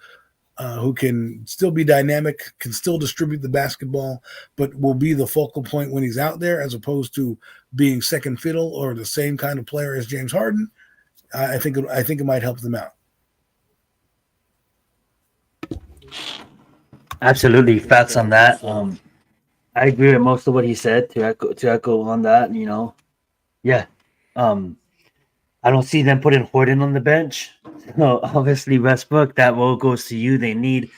who can still be dynamic, can still distribute the basketball, but will be the focal point when he's out there, as opposed to being second fiddle or the same kind of player as James Harden, I think it might help them out. Absolutely, facts on that. I agree with most of what he said. To echo on that, yeah. I don't see them putting Horton on the bench. So obviously, Westbrook, that role goes to you. They need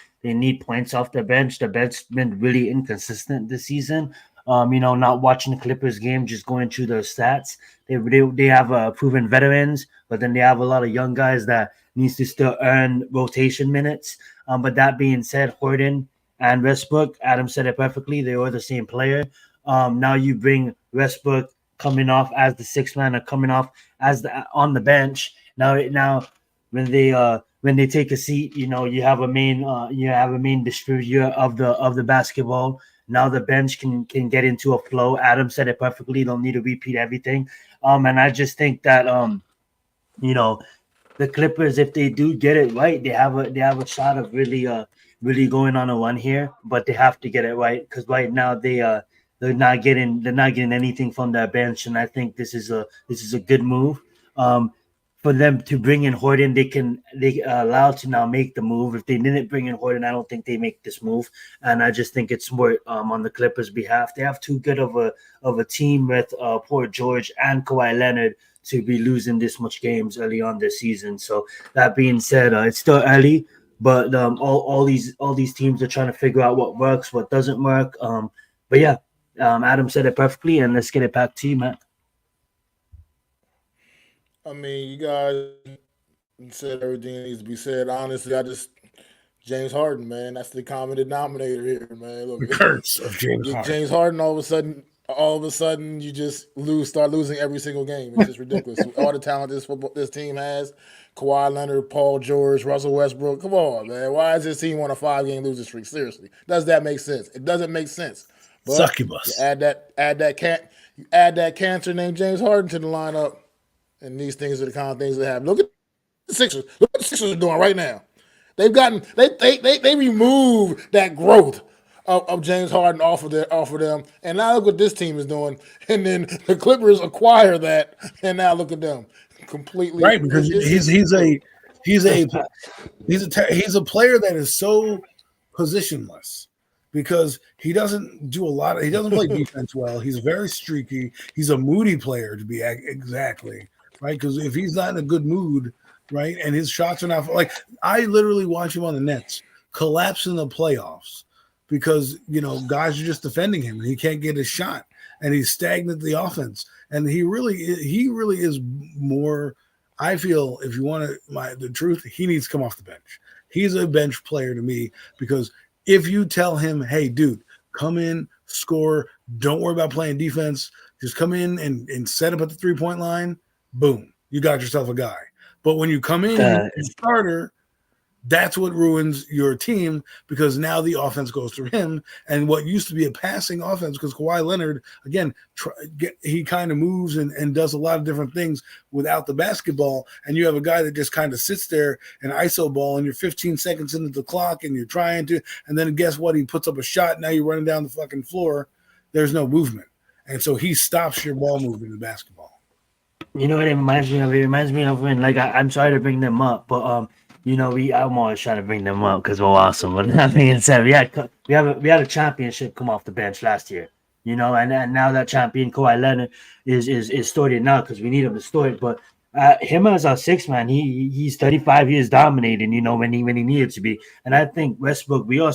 points off the bench. The bench been really inconsistent this season. Not watching the Clippers game, just going through their stats. They have proven veterans, but then they have a lot of young guys that needs to still earn rotation minutes. But that being said, Horton and Westbrook, Adam said it perfectly. They were the same player. Now you bring Westbrook coming off as the sixth man, or coming off as on the bench. Now when they take a seat, you have a main distributor of the basketball. Now the bench can get into a flow. Adam said it perfectly. Don't need to repeat everything. And I just think that the Clippers, if they do get it right, they have a shot of really going on a run here. But they have to get it right, because right now they're not getting anything from their bench, and I think this is a good move. For them to bring in Horton, they allowed to now make the move. If they didn't bring in Horton, I don't think they make this move, and I just think it's more on the Clippers' behalf. They have too good of a team with Paul George and Kawhi Leonard to be losing this much games early on this season. So that being said, it's still early, but all these teams are trying to figure out what works, what doesn't work. But yeah, Adam said it perfectly, and let's get it back to you, Matt. I mean, you guys said everything that needs to be said. Honestly, James Harden, man. That's the common denominator here, man. Look, The curse of James Harden. James Harden, all of a sudden, you just start losing every single game. It's just ridiculous. All the talent this team has, Kawhi Leonard, Paul George, Russell Westbrook. Come on, man. Why is this team on a 5-game losing streak? Seriously, does that make sense? It doesn't make sense. But Succubus. You add that cancer named James Harden to the lineup, and these things are the kind of things that happen. Look at the Sixers. Look what the Sixers are doing right now. They've gotten they removed that growth of James Harden off of them, and now look what this team is doing. And then the Clippers acquire that, and now look at them completely. Right, because he's a player that is so positionless, because he doesn't do a lot. He doesn't play defense well. He's very streaky. He's a moody player, to be exactly right. Because if he's not in a good mood, right, and his shots are not like, I literally watch him on the Nets collapse in the playoffs because guys are just defending him and he can't get his shot and he's stagnant the offense, and he really is more. I feel, if you want the truth, he needs to come off the bench. He's a bench player to me, because if you tell him, hey, dude, come in, score, don't worry about playing defense, just come in and set up at the 3-point line, boom, you got yourself a guy. But when you come in and starter, that's what ruins your team, because now the offense goes through him. And what used to be a passing offense, because Kawhi Leonard, again, he kind of moves and does a lot of different things without the basketball. And you have a guy that just kind of sits there and ISO ball, and you're 15 seconds into the clock and you're trying to, and then guess what? He puts up a shot. Now you're running down the fucking floor. There's no movement. And so he stops your ball movement in basketball. You know what it reminds me of? It reminds me of when, like, I'm sorry to bring them up, but I'm always trying to bring them up because we're awesome. But that being said, we had a championship come off the bench last year, and now that champion Kawhi Leonard is stored now because we need him to store it. But him as our sixth man, he's 35 years dominating, when he needed to be. And I think Westbrook, we all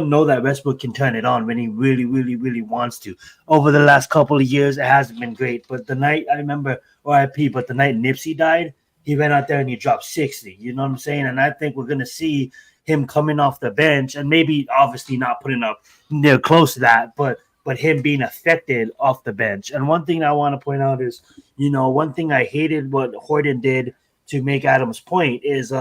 know that Westbrook can turn it on when he really, really, really wants to. Over the last couple of years, it hasn't been great. But the night, I remember RIP, but the night Nipsey died, he went out there and he dropped 60. You know what I'm saying? And I think we're gonna see him coming off the bench and maybe obviously not putting up near close to that, but him being affected off the bench. And one thing I want to point out is, one thing I hated what Horton did to make Adams' point is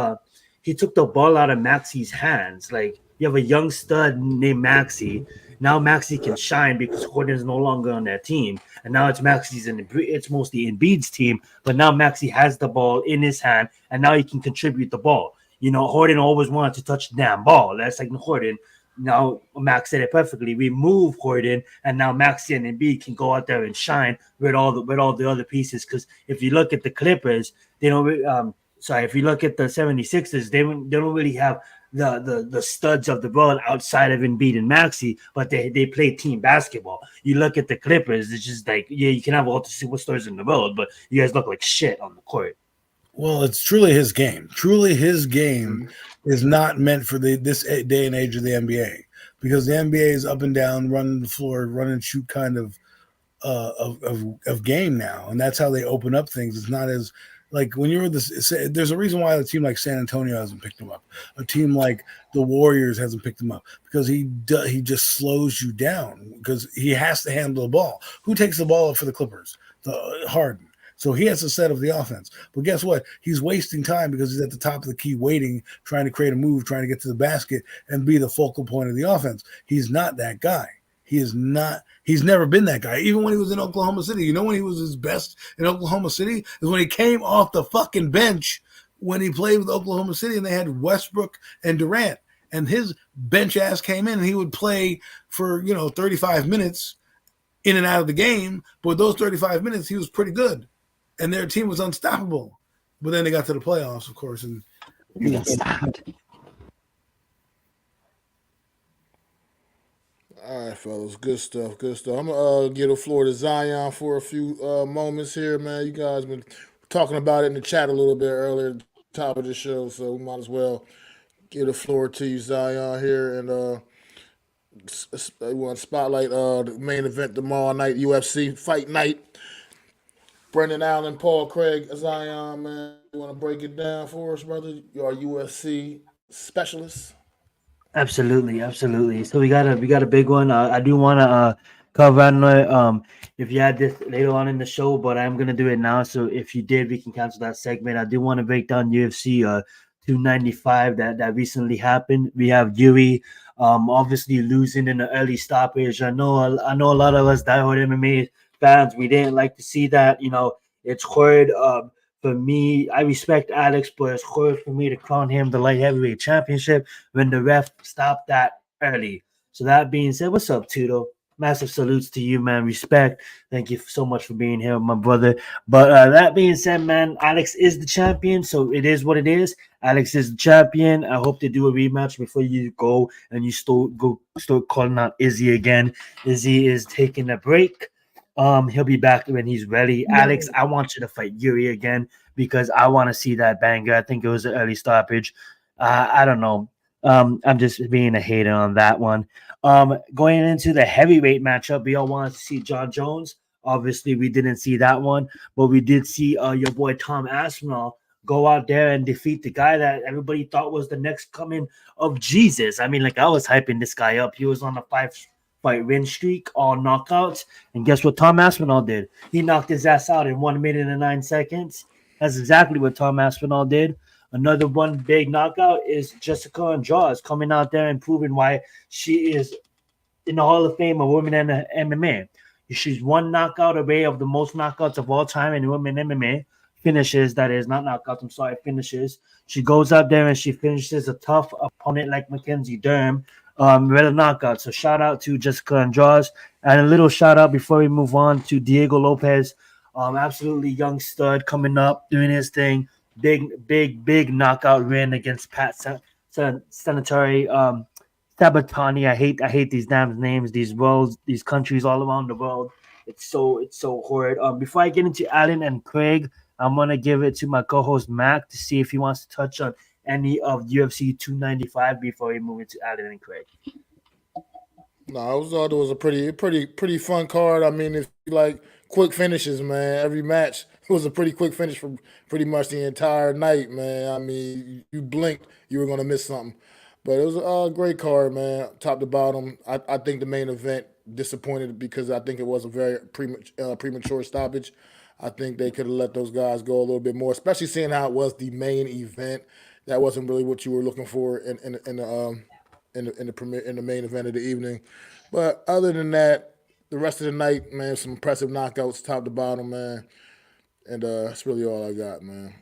he took the ball out of Maxi's hands. Like, you have a young stud named Maxi. Now Maxi can shine because Horton is no longer on that team, and now it's it's mostly Embiid's team. But now Maxi has the ball in his hand, and now he can contribute the ball. Horton always wanted to touch the damn ball. That's like Horton. Now Max said it perfectly. We move Horton, and now Maxi and Embiid can go out there and shine with all the other pieces. Because if you look at the Clippers, they don't. If you look at the 76ers, they don't really have the studs of the world outside of Embiid and Maxi, but they play team basketball. You look at the Clippers, it's just like, yeah, you can have all the superstars in the world, but you guys look like shit on the court. Well, it's truly his game. Truly his game is not meant for this day and age of the NBA, because the NBA is up and down, running the floor, run and shoot kind of game now, and that's how they open up things. It's not as like when you're there's a reason why a team like San Antonio hasn't picked him up. A team like the Warriors hasn't picked him up, because he just slows you down, because he has to handle the ball. Who takes the ball up for the Clippers? Harden. So he has to set up the offense. But guess what? He's wasting time because he's at the top of the key waiting, trying to create a move, trying to get to the basket and be the focal point of the offense. He's not that guy. He's never been that guy. Even when he was in Oklahoma City, when he was his best in Oklahoma City is when he came off the fucking bench when he played with Oklahoma City and they had Westbrook and Durant, and his bench ass came in and he would play for, 35 minutes in and out of the game. But those 35 minutes, he was pretty good and their team was unstoppable. But then they got to the playoffs, of course, and he got stopped. All right, fellas, good stuff. I'm gonna give the floor to Zion for a few moments here, man. You guys been talking about it in the chat a little bit earlier, at the top of the show, so we might as well give the floor to you, Zion, here, and we want to spotlight the main event tomorrow night, UFC Fight Night. Brendan Allen, Paul Craig, Zion, man. You want to break it down for us, brother? You are UFC specialist. Absolutely. So we got a big one. I do want to cover. I don't know if you had this later on in the show, but I'm gonna do it now. So if you did, we can cancel that segment. I do want to break down UFC 295 that recently happened. We have Yuri obviously losing in the early stoppage. I know a lot of us diehard MMA fans, we didn't like to see that. It's hard. For me, I respect Alex, but it's hard for me to crown him the light heavyweight championship when the ref stopped that early. So that being said, what's up, Tudo? Massive salutes to you, man. Respect. Thank you so much for being here, my brother. But that being said, man, Alex is the champion, so it is what it is. Alex is the champion. I hope they do a rematch before you go and you start calling out Izzy again. Izzy is taking a break. He'll be back when he's ready. No. Alex, I want you to fight Yuri again because I want to see that banger. I think it was an early stoppage. I don't know. I'm just being a hater on that one. Going into the heavyweight matchup, we all wanted to see John Jones. Obviously, we didn't see that one, but we did see your boy Tom Aspinall go out there and defeat the guy that everybody thought was the next coming of Jesus. I mean, I was hyping this guy up. He was on a 5-fight win streak, all knockouts. And guess what Tom Aspinall did? He knocked his ass out in 1 minute and 9 seconds. That's exactly what Tom Aspinall did. Another one big knockout is Jessica Andrade coming out there and proving why she is in the Hall of Fame of women in MMA. She's one knockout away of the most knockouts of all time in women MMA. Finishes, that is, not knockouts, I'm sorry, finishes. She goes out there and she finishes a tough opponent like Mackenzie Dern. With a knockout. So shout out to Jessica Andrade, and a little shout out before we move on to Diego Lopez. Absolutely young stud coming up, doing his thing. Big knockout win against Pat Senatori Sabatani. I hate these damn names, these worlds, these countries all around the world. It's so hard. Before I get into Alan and Craig, I'm gonna give it to my co-host Mac to see if he wants to touch on any of UFC 295 before we move into Alan and Craig. No, it was a pretty fun card. I mean, if like quick finishes, man. Every match was a pretty quick finish for pretty much the entire night, man. I mean, you blinked, you were gonna miss something. But it was a great card, man, top to bottom. I think the main event disappointed because I think it was a very premature stoppage. I think they could have let those guys go a little bit more, especially seeing how it was the main event. That wasn't really what you were looking for in the main event of the evening. But other than that, the rest of the night, man, some impressive knockouts, top to bottom, man. And that's really all I got, man.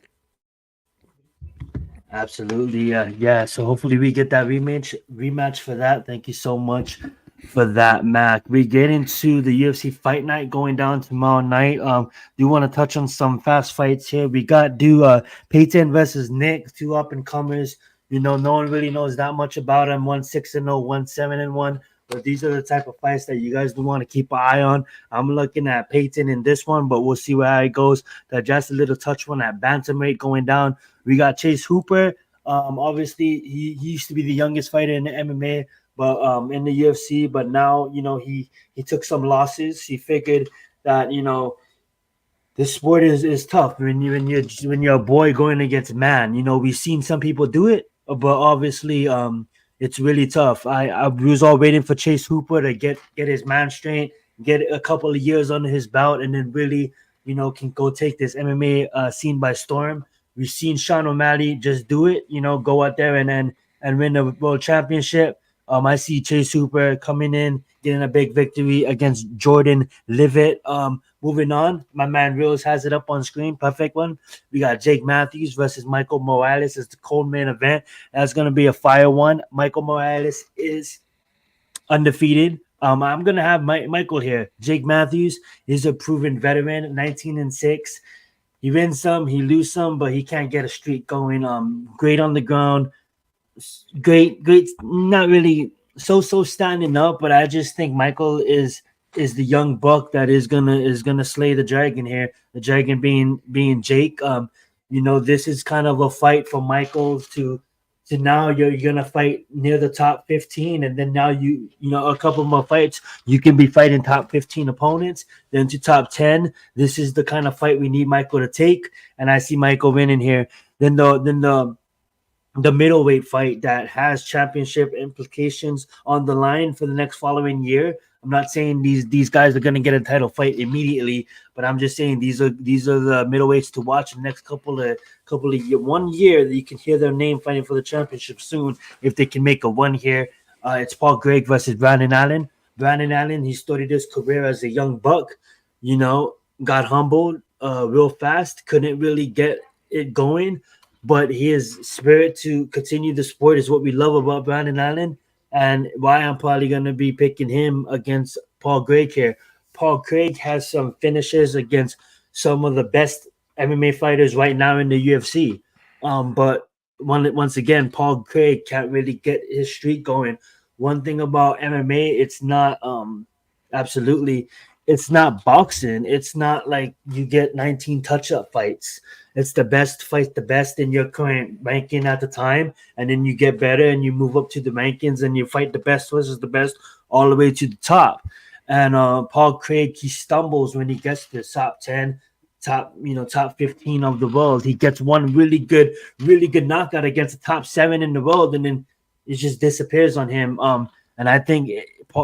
Absolutely, yeah. So hopefully we get that rematch for that. Thank you so much for that, Mac. We get into the UFC fight night going down tomorrow night. Do want to touch on some fast fights here. We got Payton versus Nick, two up and comers. You know, no one really knows that much about them. 1-6-0, 1-7-1. But these are the type of fights that you guys do want to keep an eye on. I'm looking at Payton in this one, but we'll see where it goes. That just a little touch one at bantamweight going down. We got Chase Hooper. Obviously, he used to be the youngest fighter in the MMA, but in the UFC. But now, you know, he took some losses. He figured that, you know, this sport is tough when you're a boy going against man. You know, we've seen some people do it, but obviously, it's really tough. I was all waiting for Chase Hooper to get his man straight, get a couple of years under his belt, and then really, you know, can go take this MMA scene by storm. We've seen Sean O'Malley just do it, you know, go out there and win the world championship. I see Chase Hooper coming in, getting a big victory against Jordan Levitt. Moving on, my man Reels has it up on screen. Perfect one. We got Jake Matthews versus Michael Morales as the cold main event. That's going to be a fire one. Michael Morales is undefeated. I'm going to have Michael here. Jake Matthews is a proven veteran, 19-6. He wins some, he loses some, but he can't get a streak going. Great on the ground. Great, not really so standing up, but I just think Michael is the young buck that is gonna slay the dragon here. The dragon being Jake. You know, this is kind of a fight for Michael to now you're gonna fight near the top 15, and then now you know a couple more fights you can be fighting top 15 opponents, then to top 10. This is the kind of fight we need Michael to take, and I see Michael winning here. Then the middleweight fight that has championship implications on the line for the next following year. I'm not saying these guys are going to get a title fight immediately, but I'm just saying these are the middleweights to watch the next couple of 1 year that you can hear their name fighting for the championship soon if they can make a one here. It's Paul Craig versus Brandon Allen. Brandon Allen, he started his career as a young buck, you know, got humbled real fast, couldn't really get it going. But his spirit to continue the sport is what we love about Brandon Allen, and why I'm probably going to be picking him against Paul Craig here. Paul Craig has some finishes against some of the best MMA fighters right now in the UFC. But once again, Paul Craig can't really get his streak going. One thing about MMA, it's not absolutely, it's not boxing. It's not like you get 19 touch-up fights. It's the best fight, the best in your current ranking at the time, and then you get better and you move up to the rankings and you fight the best versus the best all the way to the top. And Paul Craig, he stumbles when he gets to the top 10, top 15 of the world. He gets one really good knockout against the top 7 in the world, and then it just disappears on him. And I think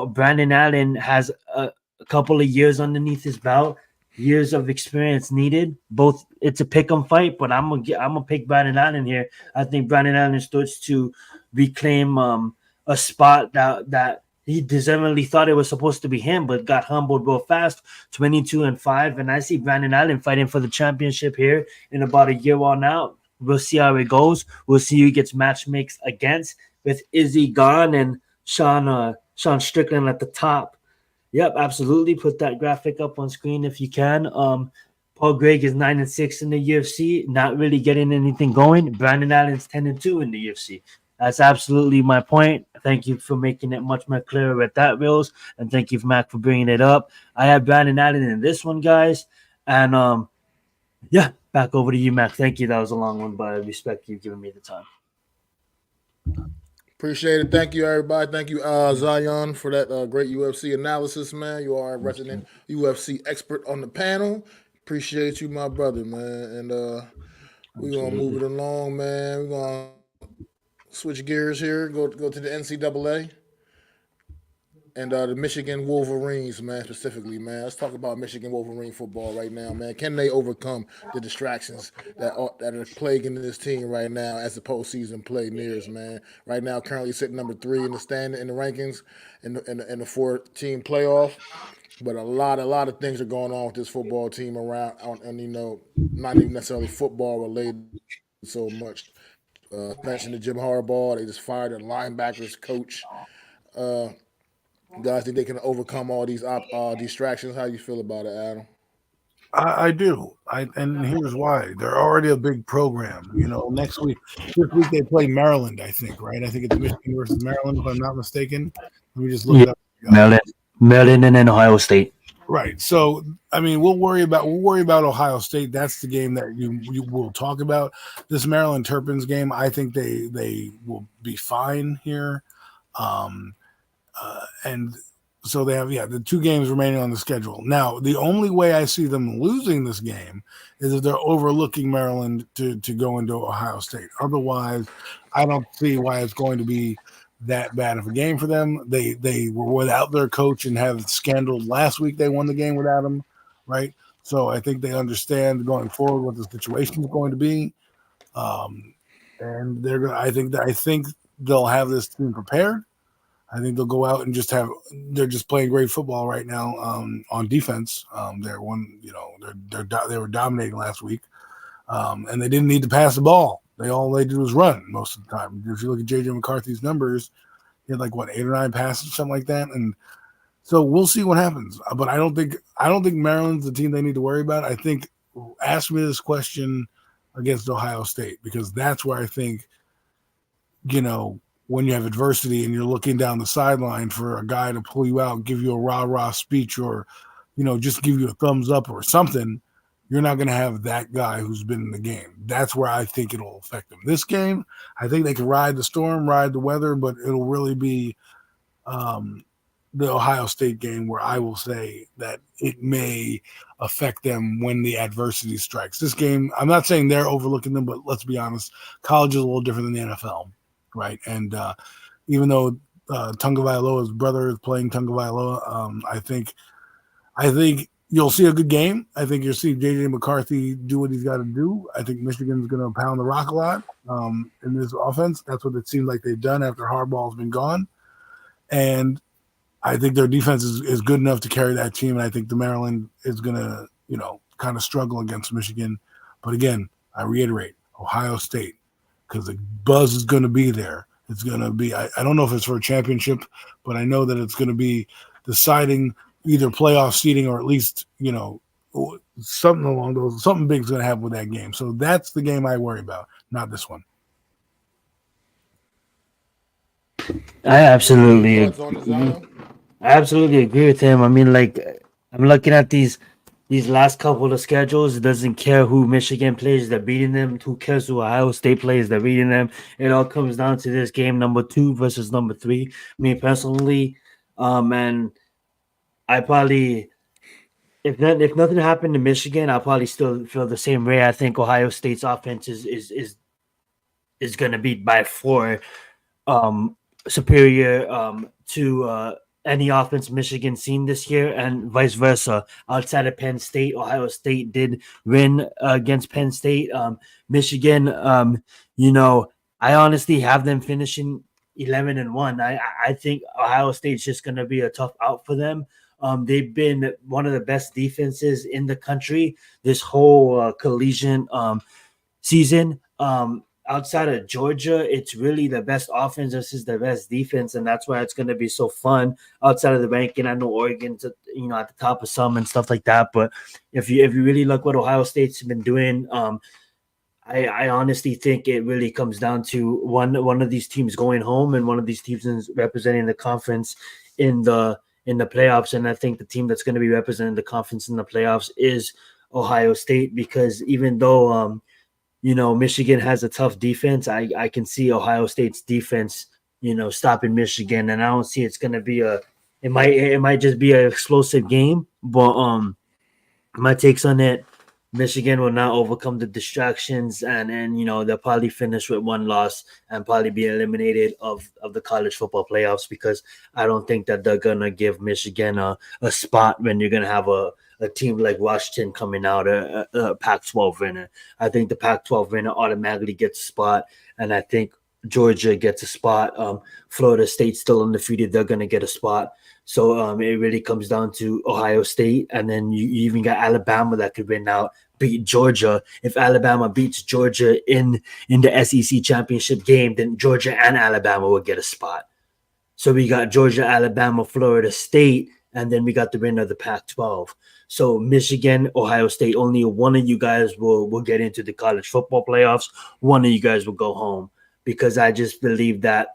Brandon Allen has a couple of years underneath his belt, years of experience needed. Both, it's a pick 'em fight, but I'm gonna pick Brandon Allen here. I think Brandon Allen starts to reclaim a spot that he deservedly thought it was supposed to be him, but got humbled real fast. 22-5, and I see Brandon Allen fighting for the championship here in about a year on out. We'll see how it goes. We'll see who gets match mixed against, with Izzy gone and Sean Strickland at the top. Yep, absolutely. Put that graphic up on screen if you can. Paul Craig is 9-6 in the UFC, not really getting anything going. Brandon Allen's 10-2 in the UFC. That's absolutely my point. Thank you for making it much more clearer with that, Wills, and thank you, Mac, for bringing it up. I have Brandon Allen in this one, guys, and yeah, back over to you, Mac. Thank you. That was a long one, but I respect you giving me the time. Appreciate it. Thank you, everybody. Thank you, Zion, for that great UFC analysis, man. You are a resident UFC expert on the panel. Appreciate you, my brother, man. And we're going to move it along, man. We're going to switch gears here, go to the NCAA. And the Michigan Wolverines, man, specifically, man. Let's talk about Michigan Wolverine football right now, man. Can they overcome the distractions that are plaguing this team right now as the postseason play nears, man? Right now, currently sitting number 3 in the standing in the rankings in the 4-team playoff. But a lot of things are going on with this football team around, and not even necessarily football related so much. Mentioned the Jim Harbaugh, they just fired their linebackers coach. Guys, think they can overcome all these distractions? How you feel about it, Adam? I do. And here's why. They're already a big program. This week they play Maryland, I think, right? I think it's Michigan versus Maryland, if I'm not mistaken. Let me just look it up. Maryland and then Ohio State. Right. So, I mean, we'll worry about Ohio State. That's the game that you will talk about. This Maryland Terrapins game, I think they will be fine here. And so they have, the 2 games remaining on the schedule. Now, the only way I see them losing this game is if they're overlooking Maryland to go into Ohio State. Otherwise, I don't see why it's going to be that bad of a game for them. They were without their coach and have scandal last week. They won the game without him, right? So I think they understand going forward what the situation is going to be. And they're going. I think they'll have this team prepared. I think they'll go out and they're just playing great football right now on defense. They were dominating last week, and they didn't need to pass the ball. All they do is run most of the time. If you look at J.J. McCarthy's numbers, he had 8 or 9 passes, something like that. And so we'll see what happens. But I don't think Maryland's the team they need to worry about. I think ask me this question against Ohio State, because that's where I think, when you have adversity and you're looking down the sideline for a guy to pull you out, give you a rah-rah speech, or, just give you a thumbs up or something, you're not going to have that guy who's been in the game. That's where I think it'll affect them. This game, I think they can ride the storm, ride the weather, but it'll really be the Ohio State game where I will say that it may affect them when the adversity strikes. This game, I'm not saying they're overlooking them, but let's be honest, college is a little different than the NFL. Right. And even though Tagovailoa's brother is playing Tagovailoa, I think you'll see a good game. I think you'll see J.J. McCarthy do what he's got to do. I think Michigan's going to pound the rock a lot in this offense. That's what it seems like they've done after Harbaugh's been gone. And I think their defense is good enough to carry that team. And I think the Maryland is going to, kind of struggle against Michigan. But again, I reiterate, Ohio State, because the buzz is going to be there. It's going to be, I don't know if it's for a championship, but I know that it's going to be deciding either playoff seeding or at least, something along those, something big's going to happen with that game. So that's the game I worry about, not this one. I absolutely agree with him. I mean, I'm looking at these last couple of schedules. It doesn't care who Michigan plays, they're beating them. Who cares who Ohio State plays, they're beating them. It all comes down to this game, number 2 versus number 3. Me personally, and I probably, if nothing happened to Michigan, I'll probably still feel the same way. I think Ohio State's offense is going to be by 4 superior to any offense Michigan seen this year, and vice versa. Outside of Penn State, Ohio State did win against Penn State. Michigan, I honestly have them finishing 11-1. I think Ohio State's just going to be a tough out for them. They've been one of the best defenses in the country this whole collision season. Outside of Georgia, it's really the best offense versus the best defense, and that's why it's going to be so fun. Outside of the ranking, I know Oregon's at the top of some and stuff like that, but if you really look what Ohio State's been doing, I honestly think it really comes down to one of these teams going home and one of these teams is representing the conference in the playoffs, and I think the team that's going to be representing the conference in the playoffs is Ohio State, because even though Michigan has a tough defense, I can see Ohio State's defense, stopping Michigan, and I don't see it's gonna be it might just be an explosive game, but my takes on it. Michigan will not overcome the distractions, and they'll probably finish with one loss and probably be eliminated of the college football playoffs, because I don't think that they're gonna give Michigan a spot when you're gonna have a team like Washington coming out a Pac-12 winner. I think the Pac-12 winner automatically gets a spot, and I think Georgia gets a spot. Florida State's still undefeated; they're gonna get a spot. So it really comes down to Ohio State, and then you even got Alabama that could win out, beat Georgia. If Alabama beats Georgia in the SEC championship game, then Georgia and Alabama will get a spot. So we got Georgia, Alabama, Florida State, and then we got the winner of the Pac-12. So Michigan, Ohio State, only one of you guys will get into the college football playoffs. One of you guys will go home, because I just believe that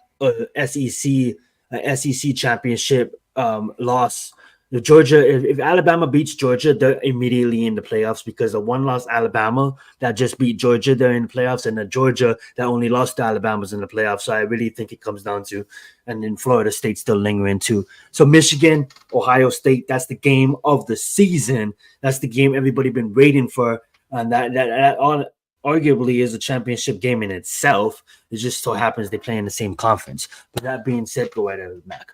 SEC championship loss. The Georgia, if Alabama beats Georgia, they're immediately in the playoffs, because the one loss Alabama that just beat Georgia, they're in the playoffs, and the Georgia that only lost to Alabama's in the playoffs. So I really think it comes down to, and then Florida State still lingering too. So Michigan, Ohio State, that's the game of the season. That's the game everybody been waiting for, and that arguably is a championship game in itself. It just so happens they play in the same conference. But that being said, go right ahead, Mac.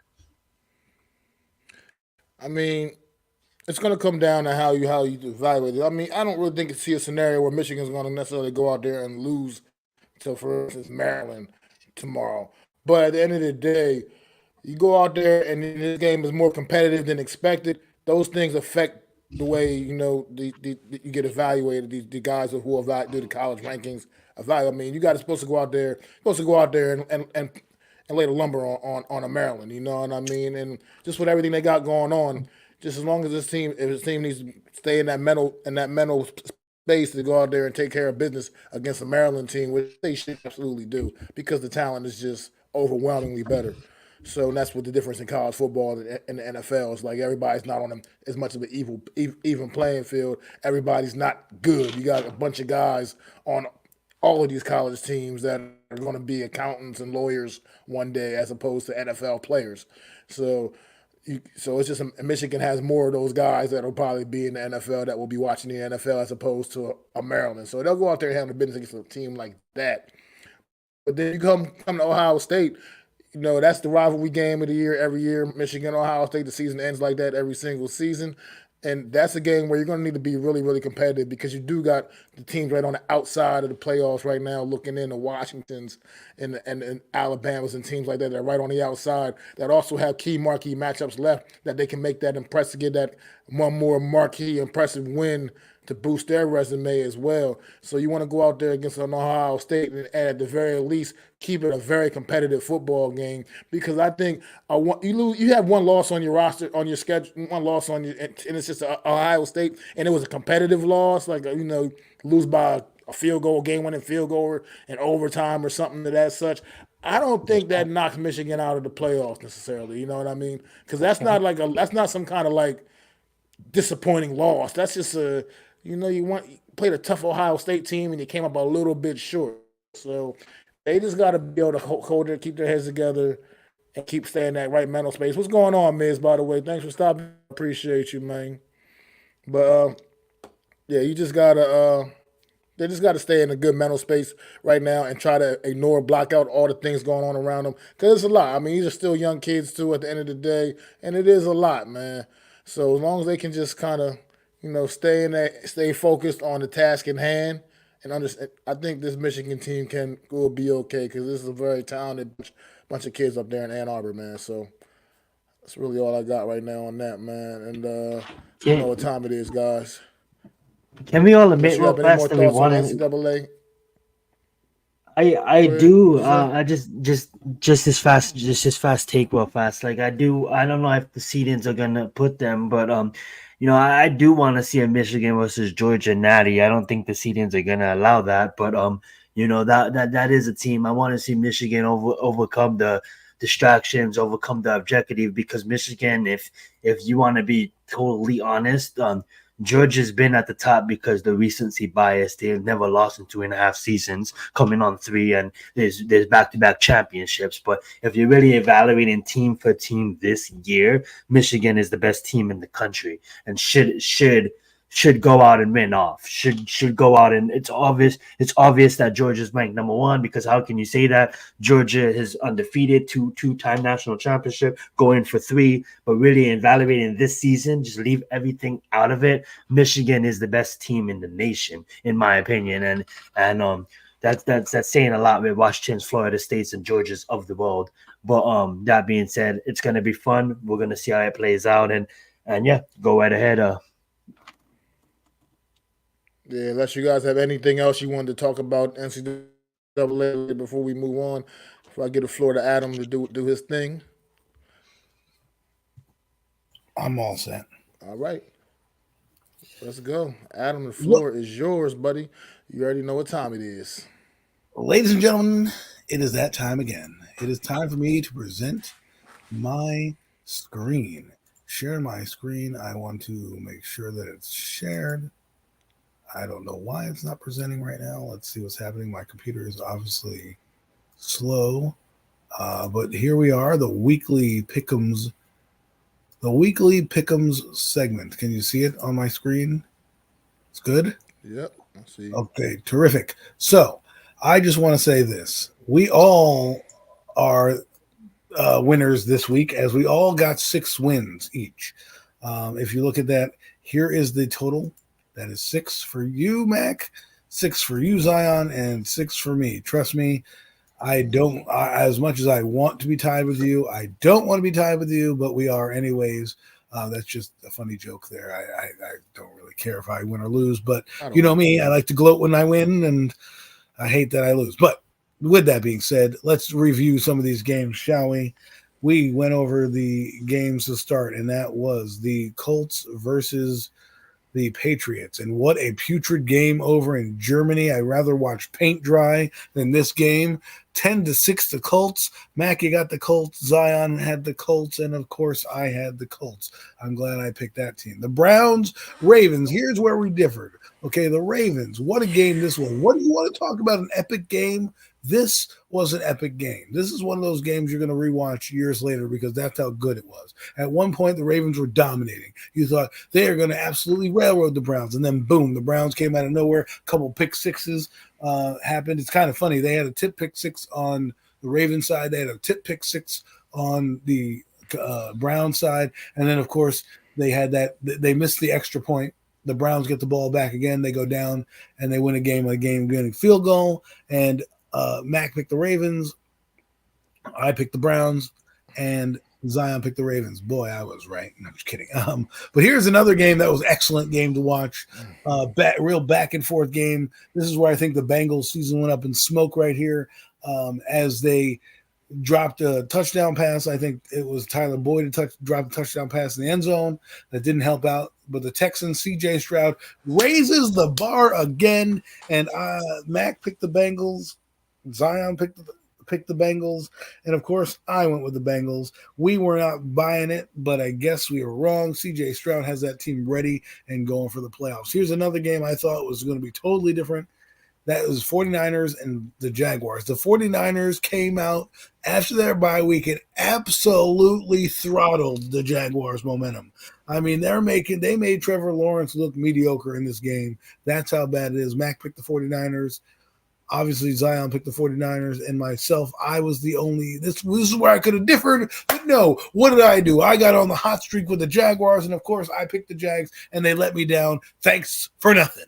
I mean, it's going to come down to how you evaluate it. I mean, I don't really think see a scenario where Michigan's going to necessarily go out there and lose to, for instance, Maryland tomorrow. But at the end of the day, you go out there and this game is more competitive than expected. Those things affect the way you get evaluated. The guys who do the college rankings evaluate. I mean, you guys are supposed to go out there and lay the lumber on a Maryland, you know what I mean? And just with everything they got going on, just as long as if this team needs to stay in that mental space to go out there and take care of business against a Maryland team, which they should absolutely do, because the talent is just overwhelmingly better. So that's what the difference in college football and the NFL is. Like, everybody's not on as much of an even playing field. Everybody's not good. You got a bunch of guys on all of these college teams that are going to be accountants and lawyers one day, as opposed to NFL players. So it's just Michigan has more of those guys that will probably be in the NFL, that will be watching the NFL, as opposed to a Maryland. So they'll go out there and handle business against a team like that. But then you come to Ohio State. That's the rivalry game of the year every year. Michigan, Ohio State, the season ends like that every single season. And that's a game where you're going to need to be really, really competitive, because you do got the teams right on the outside of the playoffs right now, looking in the Washingtons and Alabamas and teams like that are right on the outside, that also have key marquee matchups left, that they can make that impressive, get that one more marquee impressive win to boost their resume as well. So you want to go out there against an Ohio State and at the very least keep it a very competitive football game, because I think you have one loss on your roster, on your schedule, one loss on your, and it's just Ohio State, and it was a competitive loss, like lose by a field goal, game-winning field goal in overtime or something of that such. I don't think that knocks Michigan out of the playoffs necessarily. You know what I mean? Because that's not some kind of like disappointing loss. That's just you played a tough Ohio State team and you came up a little bit short. So they just got to be able to keep their heads together and keep staying in that right mental space. What's going on, Miz, by the way? Thanks for stopping. Appreciate you, man. But yeah, you just gotta they just gotta stay in a good mental space right now and try to block out all the things going on around them, because it's a lot. I mean, these are still young kids too at the end of the day, and it is a lot, man. So as long as they can just kind of stay focused on the task in hand and understand, I think this Michigan team will be okay, because this is a very talented bunch of kids up there in Ann Arbor, man. So that's really all I got right now on that, man. And you know what time it is, guys. Can we all admit real Any fast more that we thoughts on want NCAA? I do. I just this fast take real fast. Like I don't know if the seedings are gonna put them, but I do want to see a Michigan versus Georgia natty. I don't think the seedings are gonna allow that, but that is a team I want to see Michigan overcome the distractions, overcome the objective. Because Michigan, if you want to be totally honest, Georgia's been at the top because the recency bias. They've never lost in 2.5 seasons, coming on 3, and there's back-to-back championships. But if you're really evaluating team for team this year, Michigan is the best team in the country and should go out and win off. Should go out, and it's obvious that Georgia's ranked number 1, because how can you say that? Georgia is undefeated, two-time national championship, going for 3. But really evaluating this season, just leave everything out of it. Michigan is the best team in the nation, in my opinion, and that's saying a lot with Washington's, Florida State's, and Georgia's of the world. But that being said, it's gonna be fun. We're gonna see how it plays out, and yeah, go right ahead. Yeah, unless you guys have anything else you wanted to talk about NCAA before we move on, before I give the floor to Adam to do his thing. I'm all set. All right. Let's go. Adam, the floor is yours, buddy. You already know what time it is. Ladies and gentlemen, it is that time again. It is time for me to present my screen. Share my screen. I want to make sure that it's shared. I don't know why it's not presenting right now. Let's see what's happening. My computer is obviously slow. But here we are, the weekly Pick'ems segment. Can you see it on my screen? It's good? Yep, I see. Okay, terrific. So I just want to say this. We all are winners this week, as we all got 6 wins each. If you look at that, here is the total. That is 6 for you, Mac, 6 for you, Zion, and 6 for me. Trust me, as much as I want to be tied with you, I don't want to be tied with you, but we are anyways. That's just a funny joke there. I don't really care if I win or lose, but you know me, I like to gloat when I win, and I hate that I lose. But with that being said, let's review some of these games, shall we? We went over the games to start, and that was the Colts versus the Patriots. And what a putrid game over in Germany. I'd rather watch paint dry than this game. 10-6 the Colts. Mac, you got the Colts. Zion had the Colts. And of course, I had the Colts. I'm glad I picked that team. The Browns, Ravens. Here's where we differed. Okay, the Ravens. What a game this was. What do you want to talk about? An epic game? This was an epic game. This is one of those games you're going to rewatch years later because that's how good it was. At one point, the Ravens were dominating. You thought they are going to absolutely railroad the Browns. And then, boom, the Browns came out of nowhere. A couple pick sixes happened. It's kind of funny. They had a tip pick 6 on the Ravens side. They had a tip pick 6 on the Brown side. And then, of course, they had that. They missed the extra point. The Browns get the ball back again. They go down, and they win a game-winning field goal. And Mac picked the Ravens, I picked the Browns, and Zion picked the Ravens. Boy, I was right. No, I'm just kidding. But here's another game that was an excellent game to watch. Real back and forth game. This is where I think the Bengals season went up in smoke right here as they dropped a touchdown pass. I think it was Tyler Boyd dropped a touchdown pass in the end zone. That didn't help out. But the Texans, C.J. Stroud, raises the bar again, and Mac picked the Bengals. Zion picked the Bengals, and of course, I went with the Bengals. We were not buying it, but I guess we were wrong. C.J. Stroud has that team ready and going for the playoffs. Here's another game I thought was going to be totally different. That was 49ers and the Jaguars. The 49ers came out after their bye week and absolutely throttled the Jaguars' momentum. I mean, they made Trevor Lawrence look mediocre in this game. That's how bad it is. Mac picked the 49ers. Obviously, Zion picked the 49ers, and myself, I was the only – this is where I could have differed. But no, what did I do? I got on the hot streak with the Jaguars, and of course, I picked the Jags, and they let me down. Thanks for nothing.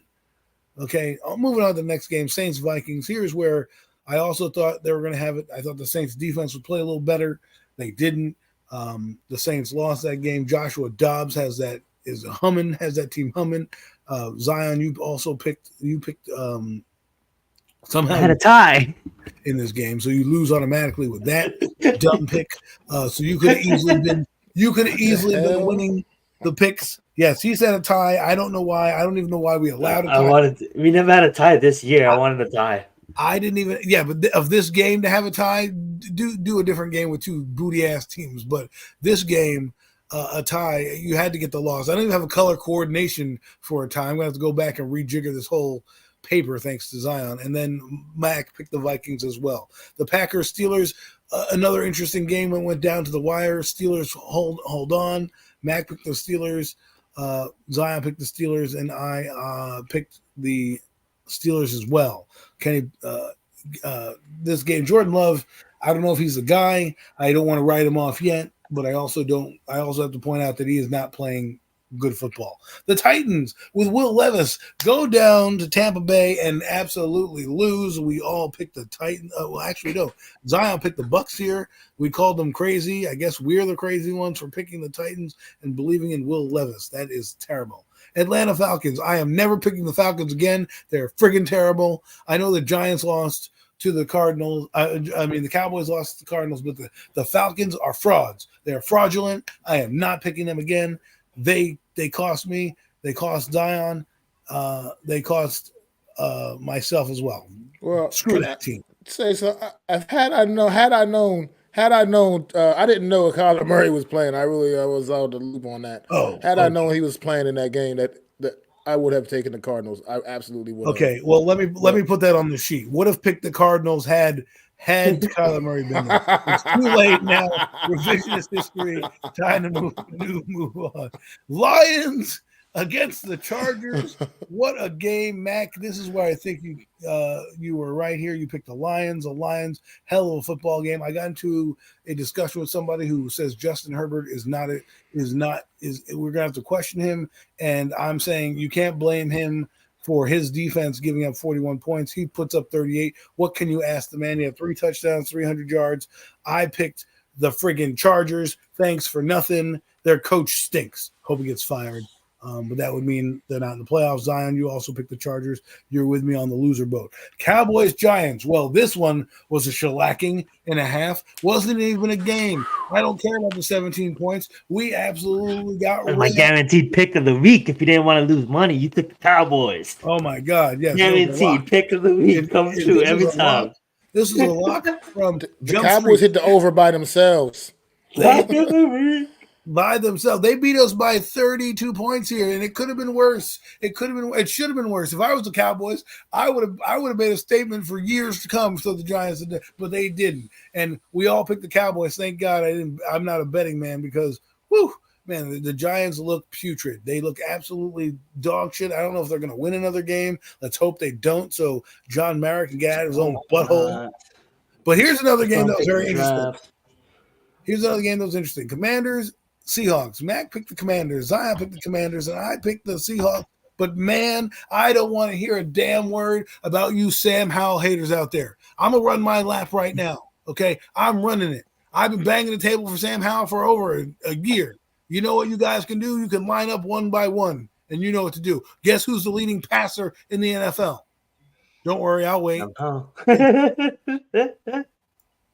Okay, moving on to the next game, Saints-Vikings. Here's where I also thought they were going to have it. I thought the Saints' defense would play a little better. They didn't. The Saints lost that game. Joshua Dobbs has that team humming. Zion, you picked somehow I had a tie in this game, so you lose automatically with that dumb pick. So you could have easily been winning the picks. Yes, he said a tie. I don't know why. I don't even know why we allowed a tie. We never had a tie this year. I wanted a tie. I didn't even. Yeah, but of this game to have a tie, do a different game with two booty ass teams, but this game, a tie, you had to get the loss. I don't even have a color coordination for a tie. I'm gonna have to go back and rejigger this whole paper thanks to Zion, and then Mac picked the Vikings as well. The Packers Steelers, another interesting game that went down to the wire. Steelers hold on. Mac picked the Steelers. Zion picked the Steelers, and I picked the Steelers as well. Kenny, this game, Jordan Love, I don't know if he's the guy. I don't want to write him off yet, but I also have to point out that he is not playing good football. The Titans with Will Levis go down to Tampa Bay and absolutely lose. We all picked the Titans. Well, actually, no. Zion picked the Bucks here. We called them crazy. I guess we're the crazy ones for picking the Titans and believing in Will Levis. That is terrible. Atlanta Falcons. I am never picking the Falcons again. They're friggin' terrible. I know the Giants lost to the Cardinals. The Cowboys lost to the Cardinals, but the Falcons are frauds. They are fraudulent. I am not picking them again. They cost me. They cost Zion. They cost myself as well. Well, screw that team. Say so. Had I known, I didn't know Kyler Murray was playing. I was out of the loop on that. I known he was playing in that game, that I would have taken the Cardinals. I absolutely would. Okay, well let me put that on the sheet. Would have picked the Cardinals had Kyler Murray been there. It's too late now. Revisionist history. Time to move on. Lions against the Chargers. What a game, Mac. This is where I think you were right here. You picked the Lions. The Lions, hell of a football game. I got into a discussion with somebody who says Justin Herbert we're gonna have to question him. And I'm saying you can't blame him for his defense giving up 41 points. He puts up 38. What can you ask the man? He had 3 touchdowns, 300 yards. I picked the friggin' Chargers. Thanks for nothing. Their coach stinks. Hope he gets fired. But that would mean they're not in the playoffs. Zion, you also picked the Chargers. You're with me on the loser boat. Cowboys, Giants. Well, this one was a shellacking and a half. Wasn't even a game. I don't care about the 17 points. We absolutely got That's my guaranteed pick of the week. If you didn't want to lose money, you took the Cowboys. Oh, my God. Yes. Guaranteed pick of the week. Comes true every time. This is a lock from the Cowboys hit the over by themselves. By themselves. They beat us by 32 points here, and it could have been worse. It should have been worse. If I was the Cowboys, I would have made a statement for years to come so the Giants did, but they didn't. And we all picked the Cowboys. Thank God I'm not a betting man because the Giants look putrid. They look absolutely dog shit. I don't know if they're gonna win another game. Let's hope they don't, so John Mara can get out of his own butthole. But here's another game that was very interesting. Commanders, Seahawks. Mac picked the Commanders. Zion picked the Commanders, and I picked the Seahawks. But, man, I don't want to hear a damn word about you Sam Howell haters out there. I'm going to run my lap right now, okay? I'm running it. I've been banging the table for Sam Howell for over a year. You know what you guys can do? You can line up one by one, and you know what to do. Guess who's the leading passer in the NFL? Don't worry, I'll wait.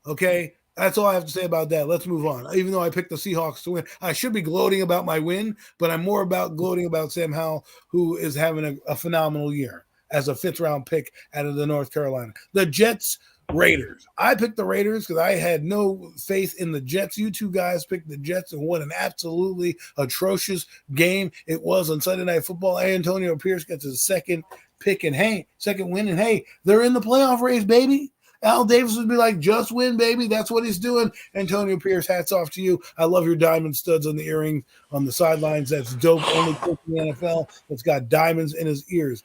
Okay? That's all I have to say about that. Let's move on. Even though I picked the Seahawks to win, I should be gloating about my win, but I'm more about gloating about Sam Howell, who is having a phenomenal year as a 5th-round pick out of the North Carolina. The Jets, Raiders. I picked the Raiders because I had no faith in the Jets. You two guys picked the Jets, and what an absolutely atrocious game it was on Sunday Night Football. Antonio Pierce gets his second win, and hey, they're in the playoff race, baby. Al Davis would be like, just win, baby. That's what he's doing. Antonio Pierce, hats off to you. I love your diamond studs on the earring on the sidelines. That's dope. Only coach in the NFL that's got diamonds in his ears.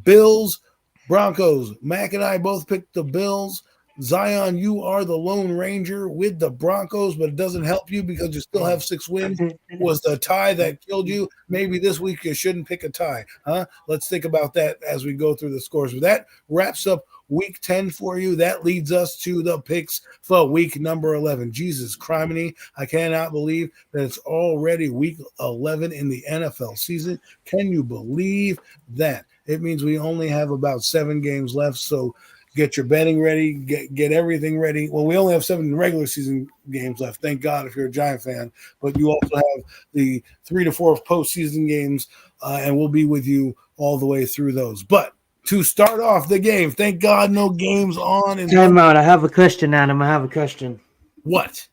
Bills, Broncos. Mac and I both picked the Bills. Zion, you are the Lone Ranger with the Broncos, but it doesn't help you because you still have 6 wins. Was the tie that killed you? Maybe this week you shouldn't pick a tie, huh? Let's think about that as we go through the scores. But that wraps up Week 10 for you. That leads us to the picks for week number 11. Jesus criminy, I cannot believe that it's already week 11 in the NFL season. Can you believe that? It means we only have about 7 games left, so get your betting ready, get everything ready. Well, we only have 7 regular season games left. Thank God if you're a Giant fan. But you also have the 3 to 4 postseason games, and we'll be with you all the way through those. But to start off the game. Thank God no games on. Time out. I have a question, Adam. I have a question. What?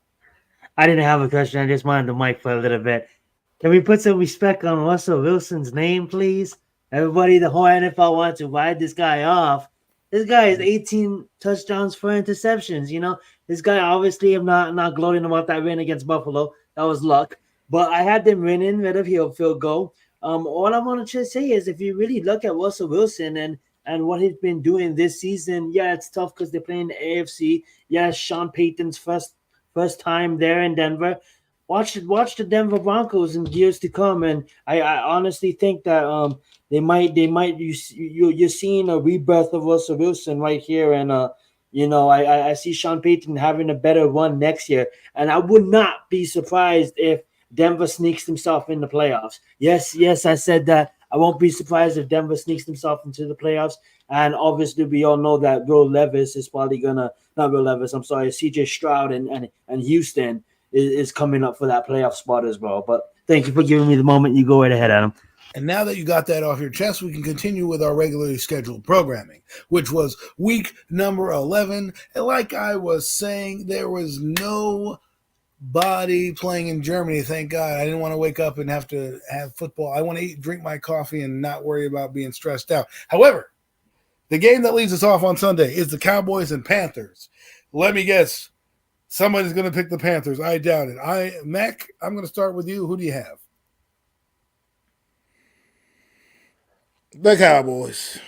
I didn't have a question. I just wanted the mic for a little bit. Can we put some respect on Russell Wilson's name, please? Everybody, the whole NFL wants to ride this guy off. This guy is 18 touchdowns, 4 interceptions. You know, this guy obviously, I'm not gloating about that win against Buffalo. That was luck. But I had them winning right of field goal. All I want to say is if you really look at Russell Wilson and what he's been doing this season, yeah, it's tough because they're playing the AFC. Yeah, Sean Payton's first time there in Denver. Watch the Denver Broncos in years to come, and I honestly think that you're seeing a rebirth of Russell Wilson right here, and I see Sean Payton having a better run next year, and I would not be surprised if Denver sneaks himself in the playoffs. Yes, I said that. I won't be surprised if Denver sneaks himself into the playoffs, and obviously we all know that Will Levis is probably gonna not Will Levis. I'm sorry, CJ Stroud and Houston is coming up for that playoff spot as well. But thank you for giving me the moment. You go right ahead, Adam. And now that you got that off your chest, we can continue with our regularly scheduled programming, which was week number 11. And like I was saying, there was nobody playing in Germany. Thank God. I didn't want to wake up and have to have football. I want to drink my coffee and not worry about being stressed out. However, the game that leads us off on Sunday is the Cowboys and Panthers. Let me guess. Somebody's going to pick the Panthers. I doubt it. Mac, I'm going to start with you. Who do you have? The Cowboys.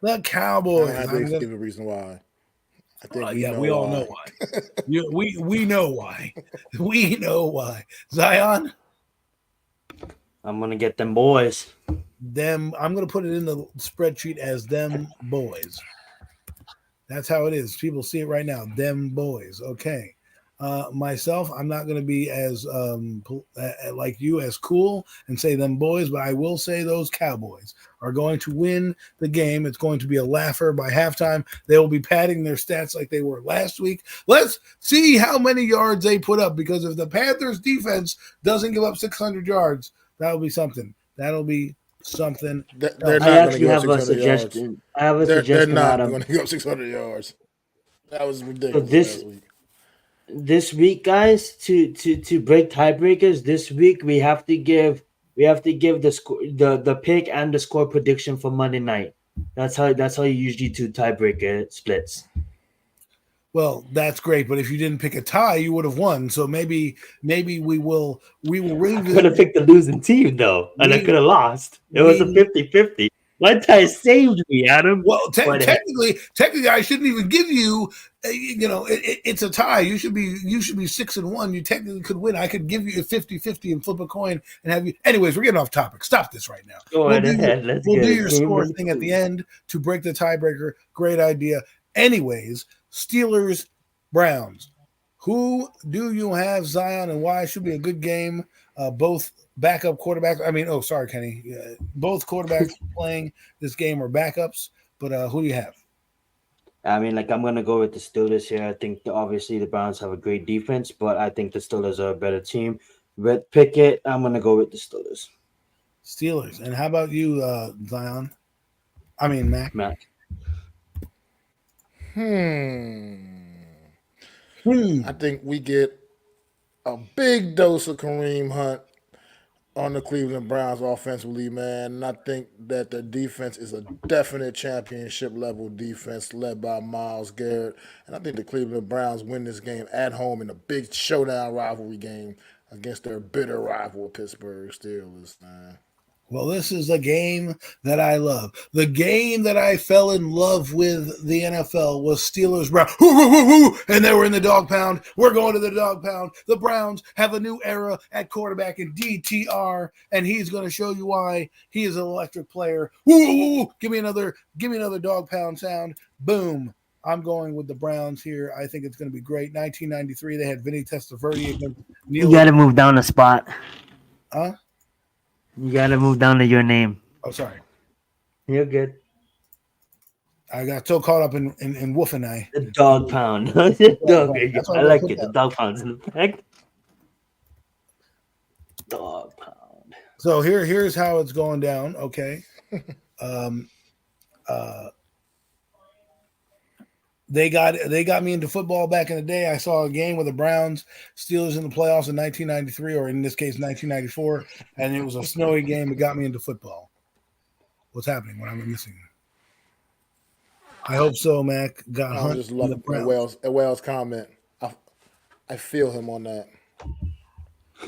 The Cowboys. I think give a reason why. I think we all know why. we know why. We know why. Zion? I'm going to get them boys. I'm going to put it in the spreadsheet as them boys. That's how it is. People see it right now. Them boys. Okay. Myself, I'm not going to be as like you as cool and say them boys, but I will say those Cowboys are going to win the game. It's going to be a laugher by halftime. They will be padding their stats like they were last week. Let's see how many yards they put up, because if the Panthers defense doesn't give up 600 yards, that'll be something. That'll be something. They're I not actually have a suggestion. yards. I have a suggestion. They're not Adam. going to give up 600 yards. That was ridiculous So last week. This week, guys, to break tiebreakers, this week we have to give the pick and the score prediction for Monday night. That's how you usually do tiebreaker splits. Well, that's great, but if you didn't pick a tie, you would have won. So maybe we will I could have picked the losing team though, and I could have lost. It was a 50-50. My tie saved me, Adam. Well, technically, I shouldn't even give you. It's a tie. You should be 6-1. You technically could win. I could give you a 50-50 and flip a coin and have you. Anyways, we're getting off topic. Stop this right now. We'll do your score thing at the end to break the tiebreaker. Great idea. Anyways, Steelers, Browns. Who do you have, Zion, and why? It should be a good game. Both backup quarterbacks. Sorry, Kenny. Both quarterbacks playing this game are backups, but who do you have? I'm going to go with the Steelers here. I think obviously the Browns have a great defense, but I think the Steelers are a better team. Red Pickett, I'm going to go with the Steelers. Steelers. And how about you, Zion? I mean, Mac. I think we get a big dose of Kareem Hunt on the Cleveland Browns offensively, man. And I think that the defense is a definite championship level defense led by Myles Garrett. And I think the Cleveland Browns win this game at home in a big showdown rivalry game against their bitter rival Pittsburgh Steelers, man. Well, this is a game that I love. The game that I fell in love with the NFL was Steelers Browns. And they were in the dog pound. We're going to the dog pound. The Browns have a new era at quarterback in DTR, and he's going to show you why he is an electric player. Give me another dog pound sound. Boom. I'm going with the Browns here. I think it's going to be great. 1993, they had Vinny Testaverde against Neil. You got to move down a spot. Huh? You got to move down to your name. Oh, sorry. You're good. I got so caught up in Wolf and I. The dog pound. I like it. The dog pound's in the back. Dog pound. So here's how it's going down. Okay. They got me into football back in the day. I saw a game with the Browns Steelers in the playoffs in 1993, or in this case 1994, and it was a snowy game. It got me into football. What's happening? What am I missing? I hope so, Mac. Got I was Hunt just in the looking Browns. at Wells' comment. I feel him on that.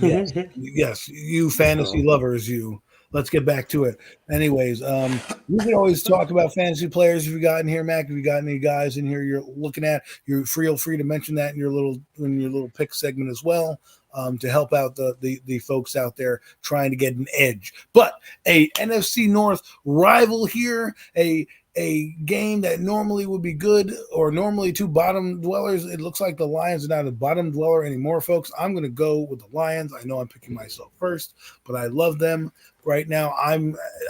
Yes, yes. You fantasy lovers, you. Let's get back to it. Anyways, you can always talk about fantasy players if you got in here, Mac. If you got any guys in here you're looking at, you're feel free to mention that in your little pick segment as well. To help out the folks out there trying to get an edge. But a NFC North rival here, a game that normally would be good, or normally two bottom dwellers. It looks like the Lions are not a bottom dweller anymore, folks. I'm going to go with the Lions. I know I'm picking myself first, but I love them right now.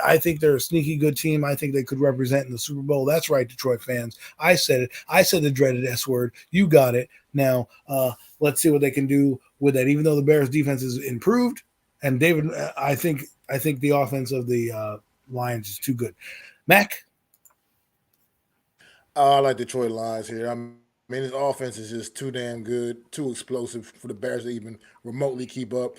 I think they're a sneaky good team. I think they could represent in the Super Bowl. That's right, Detroit fans. I said it. I said the dreaded S word. You got it. Now, let's see what they can do with that. Even though the Bears' defense is improved, and David, I think the offense of the Lions is too good. Mac. I like Detroit Lions here. I mean, his offense is just too damn good, too explosive for the Bears to even remotely keep up.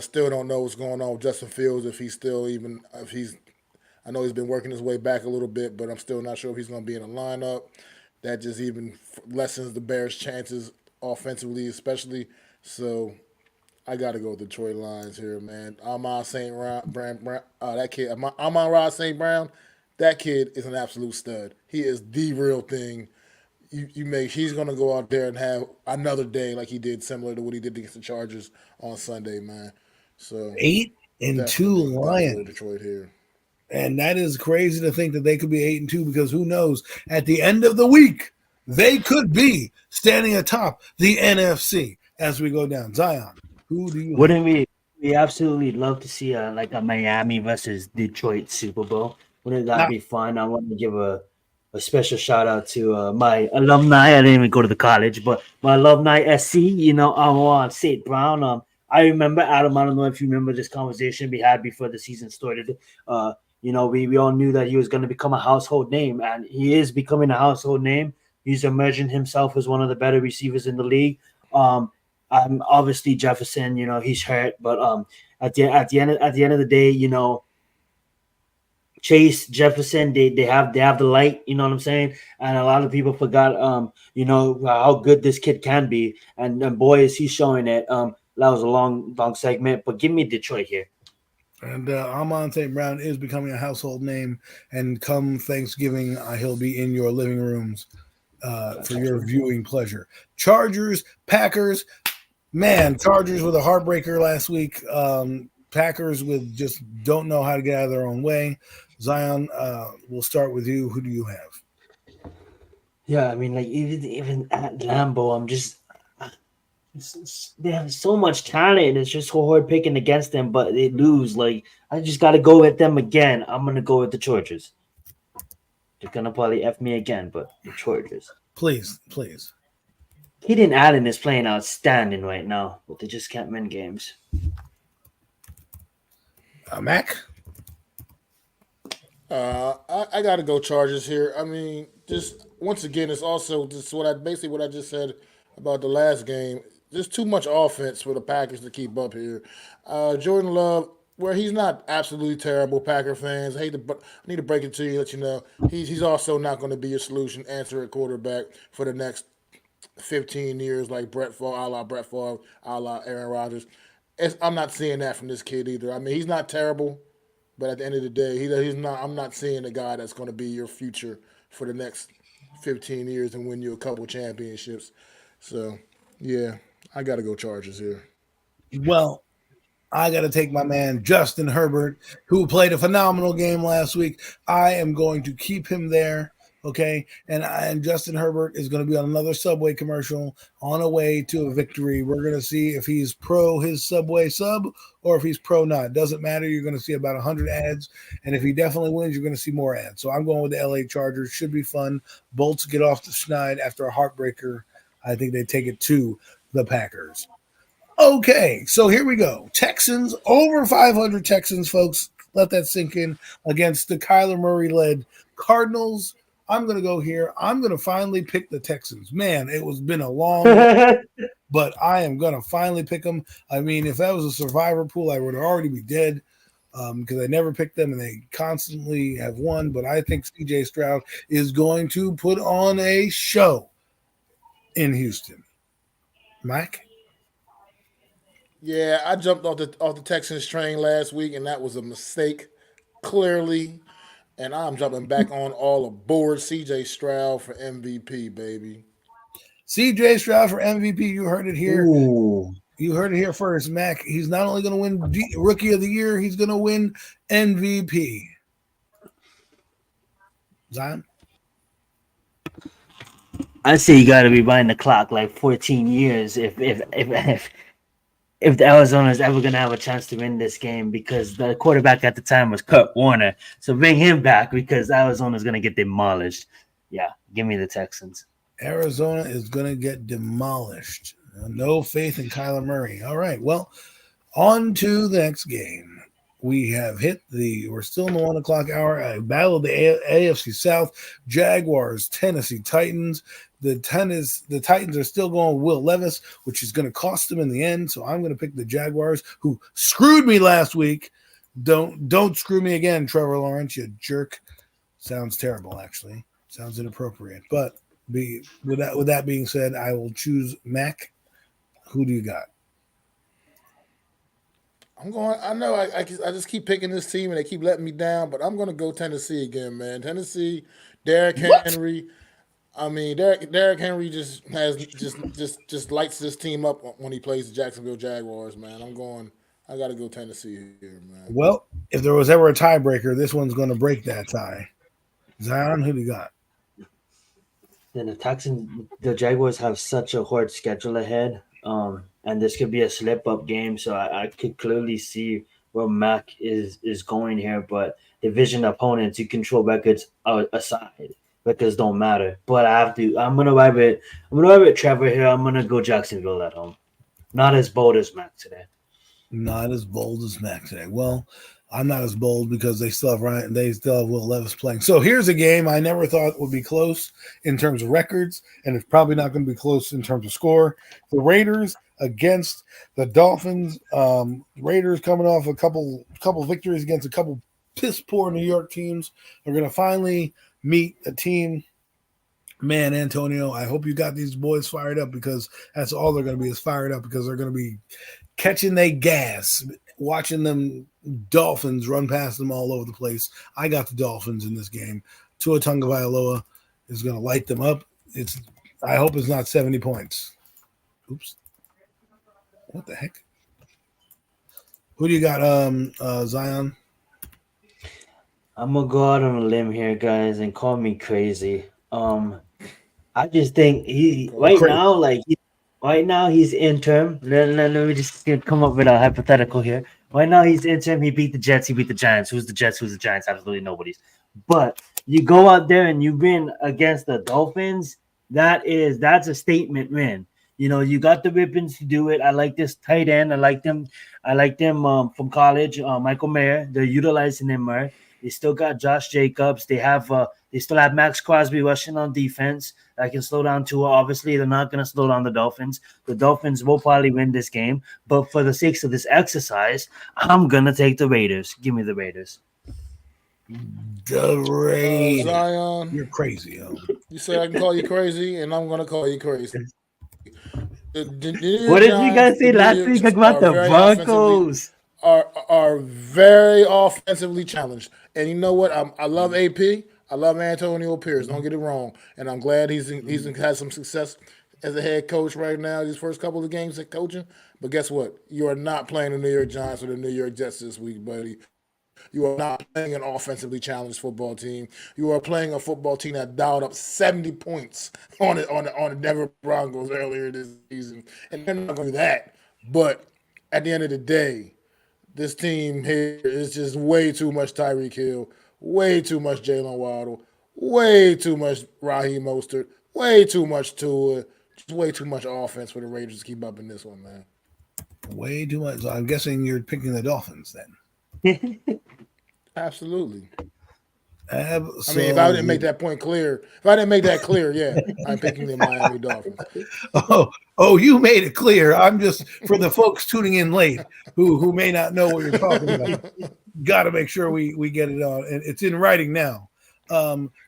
Still don't know what's going on with Justin Fields, if he's I know he's been working his way back a little bit, but I'm still not sure if he's going to be in the lineup. That just even lessens the Bears' chances offensively, especially. So I got to go with Detroit Lions here, man. Amon St. Brown, that kid, Amon-Ra St. Brown, that kid is an absolute stud. He is the real thing. He's gonna go out there and have another day like he did, similar to what he did against the Chargers on Sunday, man. So 8-2 gotta go Lions. Detroit here. And that is crazy to think that they could be 8-2, because who knows? At the end of the week, they could be standing atop the NFC as we go down. Zion, who do you Wouldn't we absolutely love to see like a Miami versus Detroit Super Bowl? Wouldn't that have? be fun? I want to give a special shout out to my alumni. I didn't even go to the college, but my alumni SC, I'm on St. Brown. I remember, Adam, I don't know if you remember this conversation we had before the season started. We all knew that he was going to become a household name, and he is becoming a household name. He's emerging himself as one of the better receivers in the league. Obviously Jefferson, he's hurt, but at the end of the day, Chase, Jefferson, they have the light, you know what I'm saying? And a lot of people forgot how good this kid can be. And boy, is he showing it. That was a long segment, but give me Detroit here. And Amon St. Brown is becoming a household name, and come Thanksgiving, he'll be in your living rooms for your viewing pleasure. Chargers, Packers. Man, Chargers with a heartbreaker last week. Packers with just don't know how to get out of their own way. Zion, we'll start with you. Who do you have? Yeah, I mean, like even at Lambeau, they have so much talent. It's just so hard picking against them, but they lose. Like, I just got to go with them again. I'm gonna go with the Chargers. They're gonna probably F me again, but the Chargers. Please. Keaton Allen is playing outstanding right now, but they just can't win games. Mac? I got to go Chargers here. I mean, just once again, it's also just what I just said about the last game. There's too much offense for the Packers to keep up here. Jordan Love, where he's not absolutely terrible, Packer fans. I need to break it to you, let you know he's also not going to be your solution answer at quarterback for the next 15 years, like Brett Favre, a la Aaron Rodgers. I'm not seeing that from this kid either. I mean, he's not terrible, but at the end of the day, he's not. I'm not seeing a guy that's going to be your future for the next 15 years and win you a couple championships. So, yeah, I got to go Chargers here. Well, I got to take my man Justin Herbert, who played a phenomenal game last week. I am going to keep him there. Okay, and Justin Herbert is going to be on another Subway commercial on a way to a victory. We're going to see if he's pro his Subway sub or if he's pro not. Doesn't matter. You're going to see about 100 ads, and if he definitely wins, you're going to see more ads. So I'm going with the LA Chargers. Should be fun. Bolts get off the schneid after a heartbreaker. I think they take it to the Packers. Okay, so here we go. Texans, over 500 Texans, folks. Let that sink in against the Kyler Murray-led Cardinals. I'm going to go here. I'm going to finally pick the Texans. Man, it was been a long but I am going to finally pick them. I mean, if that was a survivor pool, I would already be dead because I never picked them and they constantly have won. But I think CJ Stroud is going to put on a show in Houston. Mike? Yeah, I jumped off the Texans train last week, and that was a mistake, clearly. And I'm jumping back on all aboard CJ Stroud for MVP, baby. CJ Stroud for MVP. You heard it here. Ooh. You heard it here first, Mac. He's not only going to win Rookie of the Year, he's going to win MVP. Zion? I say you got to be behind the clock like 14 years if the Arizona is ever going to have a chance to win this game because the quarterback at the time was Kurt Warner. So bring him back because Arizona is going to get demolished. Yeah, give me the Texans. Arizona is going to get demolished. No faith in Kyler Murray. All right. Well, on to the next game. We're still in the 1 o'clock hour. I battled the AFC South, Jaguars, Tennessee Titans. The Titans are still going with Will Levis, which is going to cost them in the end. So I'm going to pick the Jaguars, who screwed me last week. Don't screw me again, Trevor Lawrence, you jerk. Sounds terrible, actually. Sounds inappropriate. But with that being said, I will choose Mac. Who do you got? I'm going. I know. I just keep picking this team, and they keep letting me down. But I'm going to go Tennessee again, man. Tennessee, Derrick Henry. I mean, Derrick Henry just lights this team up when he plays the Jacksonville Jaguars, man. I got to go Tennessee here, man. Well, if there was ever a tiebreaker, this one's going to break that tie. Zion, who do you got? Then the Jaguars have such a hard schedule ahead. And this could be a slip up game. So I could clearly see where Mac is going here. But division opponents, you control records aside. Records don't matter. But I'm gonna ride with Trevor here. I'm gonna go Jacksonville at home. Not as bold as Mac today. Not as bold as Mac today. Well, I'm not as bold because they still have Will Levis playing. So here's a game I never thought would be close in terms of records, and it's probably not going to be close in terms of score. The Raiders against the Dolphins. Raiders coming off a couple victories against a couple piss poor New York teams are going to finally meet a team. Man, Antonio, I hope you got these boys fired up because that's all they're going to be is fired up because they're going to be catching their gas, watching them Dolphins run past them all over the place. I got the Dolphins in this game. Tua Tagovailoa is going to light them up. I hope it's not 70 points. Oops. What the heck? Who do you got, Zion? I'm gonna go out on a limb here, guys, and call me crazy. I just think right now he's interim. Let me just come up with a hypothetical here. Right now he's interim. He beat the Jets. He beat the Giants. Who's the Jets? Who's the Giants? Absolutely nobody's. But you go out there and you win against the Dolphins. That's a statement win. You know, you got the weapons to do it. I like this tight end. I like them from college. Michael Mayer. They're utilizing him more. They still got Josh Jacobs. They still have Max Crosby rushing on defense. That can slow down Tua. Obviously, they're not going to slow down the Dolphins. The Dolphins will probably win this game. But for the sakes of this exercise, I'm going to take the Raiders. Give me the Raiders. The Raiders. Zion. You're crazy, yo. You say I can call you crazy, and I'm going to call you crazy. What did you guys say last week about the Broncos? Are very offensively challenged. And you know what? I love AP. I love Antonio Pierce. Don't get it wrong. And I'm glad he's had some success as a head coach right now, these first couple of games of coaching. But guess what? You are not playing the New York Giants or the New York Jets this week, buddy. You are not playing an offensively challenged football team. You are playing a football team that dialed up 70 points on the Denver Broncos earlier this season. And they're not going to do that. But at the end of the day, this team here is just way too much Tyreek Hill, way too much Jalen Waddle, way too much Raheem Mostert, way too much Tua, just way too much offense for the Raiders to keep up in this one, man. Way too much. So I'm guessing you're picking the Dolphins then. Absolutely. Absolutely. I mean, if I didn't make that point clear, yeah, I'm picking the Miami Dolphins. You made it clear. I'm just for the folks tuning in late who may not know what you're talking about. Got to make sure we get it on, and it's in writing now.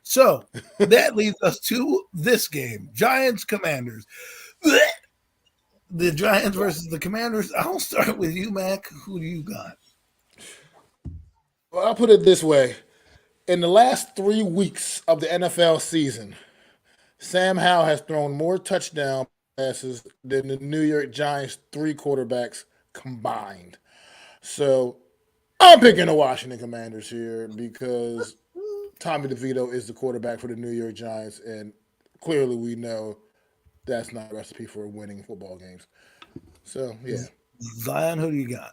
So that leads us to this game: Giants Commanders. The Giants versus the Commanders. I'll start with you, Mac. Who do you got? Well, I'll put it this way: in the last 3 weeks of the NFL season, Sam Howell has thrown more touchdown passes than the New York Giants 3 quarterbacks combined. So I'm picking the Washington Commanders here because Tommy DeVito is the quarterback for the New York Giants, and clearly we know that's not a recipe for winning football games. So, yeah. Zion, who do you got?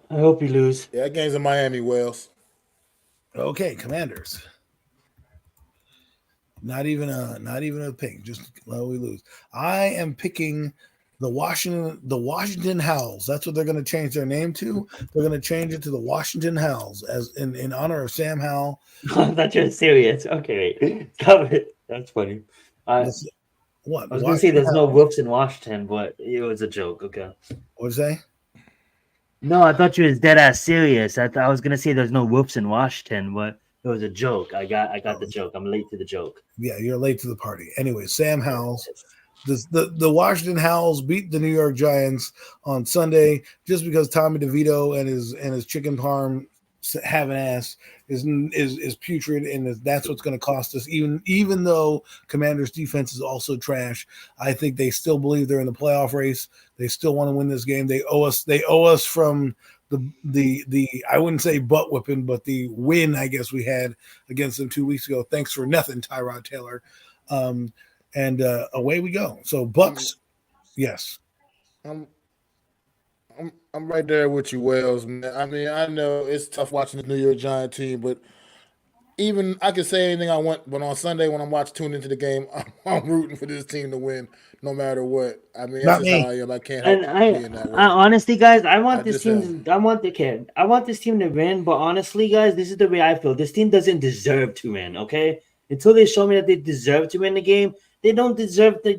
I hope you lose. Yeah, that game's in Miami, Wales. Okay, Commanders. Not even a pick. Just let we lose. I am picking the Washington Howls. That's what they're going to change their name to. They're going to change it to the Washington Howls as in honor of Sam Howell. I thought you were serious. Okay, wait. Cover it. That's funny. What? I was going to say there's no whoops in Washington, but it was a joke. Okay. What'd you say? No, I thought you was dead ass serious. I was gonna say there's no whoops in Washington, but it was a joke. I got the joke. I'm late to the joke. Yeah, you're late to the party. Anyway, Sam Howells. The Washington Howls beat the New York Giants on Sunday just because Tommy DeVito and his chicken parm have an ass is putrid, and that's what's going to cost us. Even though Commanders defense is also trash, I think they still believe they're in the playoff race. They still want to win this game. They owe us from the I wouldn't say butt whipping, but the win I guess we had against them 2 weeks ago. Thanks for nothing, Tyrod Taylor. And away we go. So Bucks, yes. I'm right there with you, Wales, man. I mean, I know it's tough watching the New York Giant team, but even I can say anything I want, but on Sunday when I'm tuned into the game, I'm rooting for this team to win no matter what. I mean, that's just how I am. I can't help being that way. Honestly, guys, I want this team to win, but honestly, guys, this is the way I feel. This team doesn't deserve to win, okay? Until they show me that they deserve to win the game, they don't deserve to.